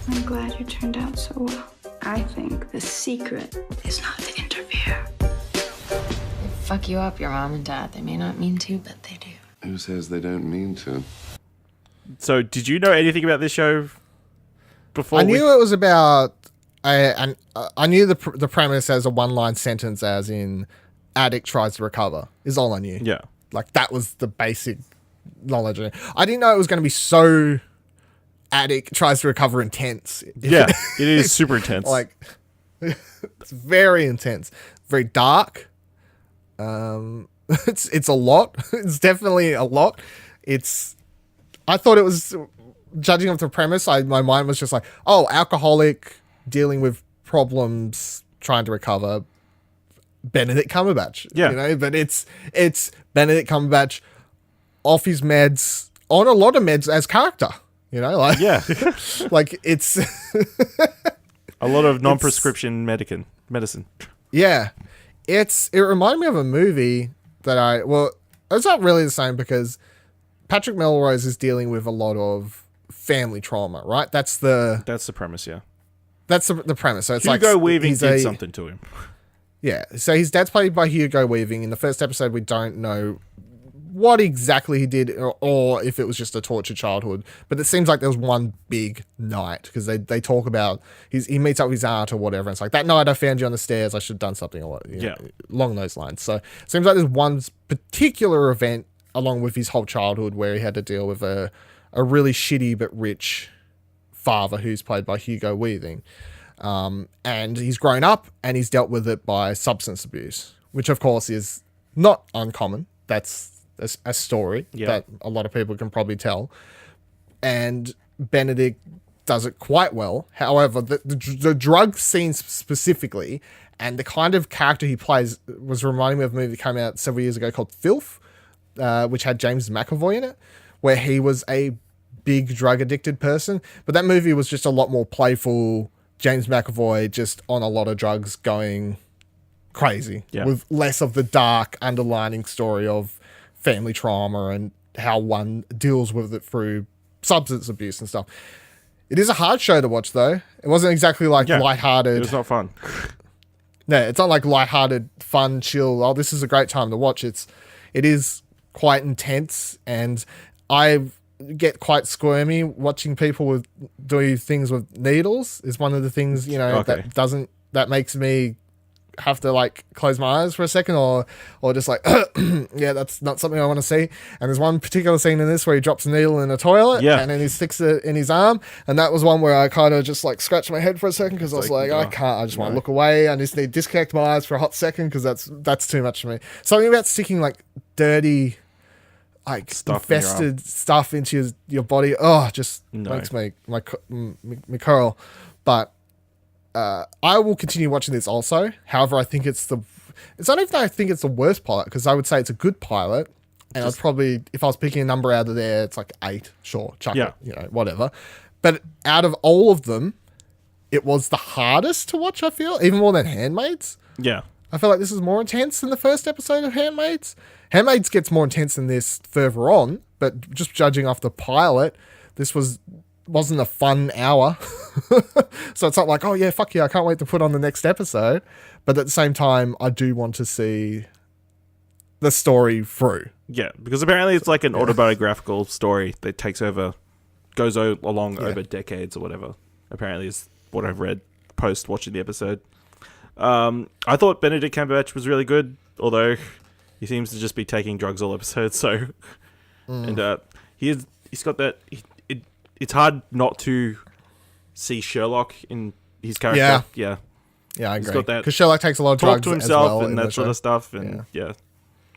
I'm glad you turned out so well. I think the secret is not to interfere. They fuck you up, your mom and dad. They may not mean to, but they do. Who says they don't mean to? So, did you know anything about this show before? I knew it was about. I knew the premise as a one-line sentence, as in addict tries to recover. Is all I knew. Yeah, like that was the basic knowledge. I didn't know it was going to be so. Addict tries to recover intense. Yeah, it is super intense. Like, it's very intense, very dark. It's a lot. It's definitely a lot. I thought it was, judging off the premise, my mind was just like, oh, alcoholic dealing with problems, trying to recover. Benedict Cumberbatch. Yeah, but it's Benedict Cumberbatch off his meds, on a lot of meds as character. Like it's a lot of non-prescription medicine. Yeah, it reminded me of a movie that it's not really the same because Patrick Melrose is dealing with a lot of family trauma, right? That's the premise, yeah. That's the premise. So it's Hugo Weaving did something to him. Yeah, so his dad's played by Hugo Weaving. In the first episode, we don't know what exactly he did or if it was just a tortured childhood, but it seems like there was one big night because they talk about he meets up with his aunt or whatever, and it's like, that night I found you on the stairs, I should have done something or what, along those lines. So it seems like there's one particular event along with his whole childhood where he had to deal with a really shitty but rich father who's played by Hugo Weaving, and he's grown up and he's dealt with it by substance abuse, which of course is not uncommon. That's a story that a lot of people can probably tell, and Benedict does it quite well. However, the drug scene specifically and the kind of character he plays was reminding me of a movie that came out several years ago called Filth, which had James McAvoy in it, where he was a big drug addicted person, but that movie was just a lot more playful. James McAvoy just on a lot of drugs going crazy, with less of the dark underlining story of family trauma and how one deals with it through substance abuse and stuff. It is a hard show to watch though. It wasn't exactly like lighthearted. It was not fun. No, it's not like lighthearted, fun, chill. Oh, this is a great time to watch. It is quite intense, and I get quite squirmy watching people do things with needles. Is one of the things that makes me have to like close my eyes for a second or just like yeah, that's not something I want to see. And there's one particular scene in this where he drops a needle in a toilet and then he sticks it in his arm, and that was one where I kind of just like scratched my head for a second because I was like, I just want to look away. I just need to disconnect my eyes for a hot second because that's too much for me. Something about sticking like dirty like Stuff in your infested stuff into your body. Oh, just makes me curl. But I will continue watching this also. However, I think it's not even that I think it's the worst pilot, because I would say it's a good pilot. And I'd probably, if I was picking a number out of there, it's like 8. Sure, chuck it, whatever. But out of all of them, it was the hardest to watch, I feel, even more than Handmaid's. Yeah. I feel like this is more intense than the first episode of Handmaid's. Handmaid's gets more intense than this further on, but just judging off the pilot, this wasn't a fun hour. So it's not like, oh yeah, fuck yeah, I can't wait to put on the next episode. But at the same time, I do want to see the story through. Yeah, because apparently it's like an autobiographical story that goes along over decades or whatever. Apparently is what I've read post watching the episode. I thought Benedict Cumberbatch was really good, although he seems to just be taking drugs all episode. So, and he's got that. It's hard not to see Sherlock in his character. Yeah, I agree. He's got that because Sherlock takes a lot of drugs to himself as well and that sort of stuff. And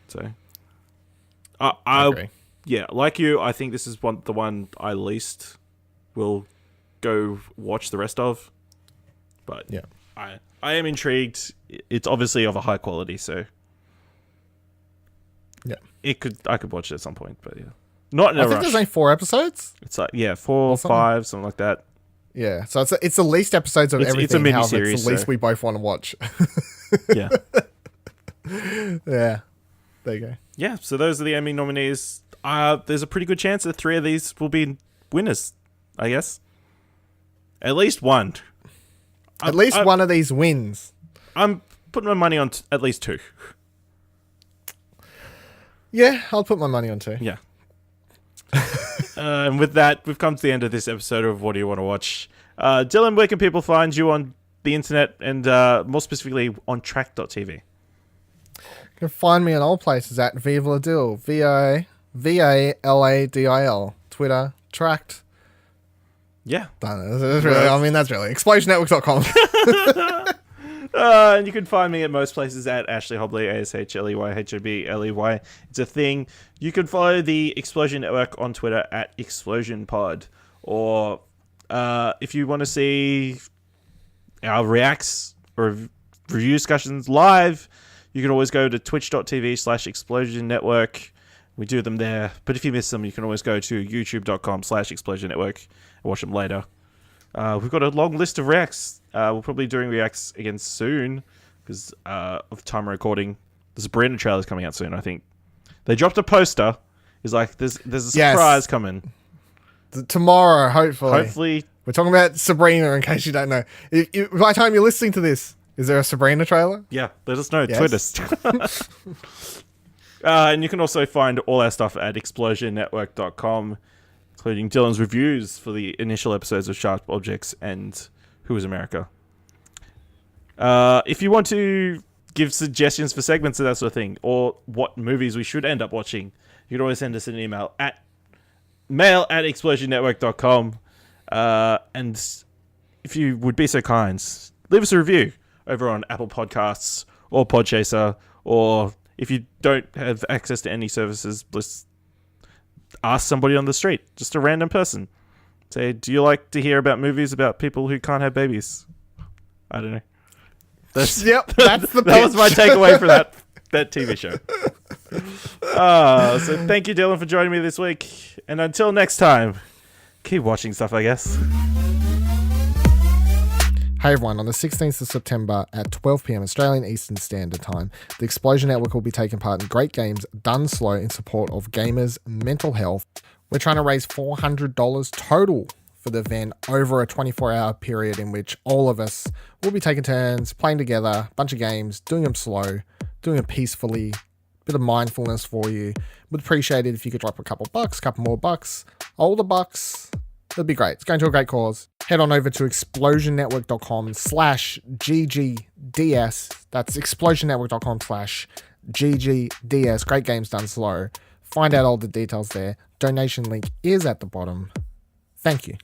so I agree. Yeah, like you, I think this is the one I least will go watch the rest of. But yeah, I am intrigued. It's obviously of a high quality, so yeah, I could watch it at some point, but yeah, not in a rush. I think there's only 4 episodes. It's like 4 or 5, something like that. Yeah, so it's the least episodes of everything. It's a mini series. It's the least we both want to watch. Yeah, yeah. There you go. Yeah, so those are the Emmy nominees. There's a pretty good chance that 3 of these will be winners, I guess. At least one. At least one of these wins. I'm putting my money on at least 2. Yeah, I'll put my money on 2. Yeah. And with that, we've come to the end of this episode of What Do You Want to Watch? Dylan, where can people find you on the internet and more specifically on Trakt.tv? You can find me in all places at Vivaladil, VALADIL, Twitter, Trakt. Yeah. That's really explosionnetwork.com. And you can find me at most places at Ashley Hobley, ASHLEY, It's a thing. You can follow the Explosion Network on Twitter at ExplosionPod. Or if you want to see our reacts or review discussions live, you can always go to twitch.tv/Explosion Network. We do them there. But if you miss them, you can always go to youtube.com/Explosion Network and watch them later. We've got a long list of reacts. We'll probably be doing reacts again soon because of time of recording. The Sabrina trailer's coming out soon, I think. They dropped a poster. It's like, there's a surprise coming. Tomorrow, hopefully. Hopefully. We're talking about Sabrina, in case you don't know. By the time you're listening to this, is there a Sabrina trailer? Yeah, let us know. Yes. Tweet us. And you can also find all our stuff at explosionnetwork.com, including Dylan's reviews for the initial episodes of Sharp Objects and Who is America. If you want to give suggestions for segments and that sort of thing, or what movies we should end up watching, you can always send us an email at mail@explosionnetwork.com. And if you would be so kind, leave us a review over on Apple Podcasts or Podchaser, or if you don't have access to any services, just ask somebody on the street, just a random person. Say, do you like to hear about movies about people who can't have babies? I don't know. That's the that was my takeaway for that TV show. So thank you, Dylan, for joining me this week. And until next time, keep watching stuff, I guess. Hey everyone, on the 16th of September at 12 p.m. Australian Eastern Standard Time, the Explosion Network will be taking part in Great Games Done Slow in support of gamers' mental health. We're trying to raise $400 total for the event over a 24-hour period in which all of us will be taking turns, playing together, a bunch of games, doing them slow, doing them peacefully, a bit of mindfulness for you. Would appreciate it if you could drop a couple more bucks, all the bucks. It'd be great. It's going to a great cause. Head on over to explosionnetwork.com/GGDS. That's explosionnetwork.com/GGDS. Great Games Done Slow. Find out all the details there. Donation link is at the bottom. Thank you.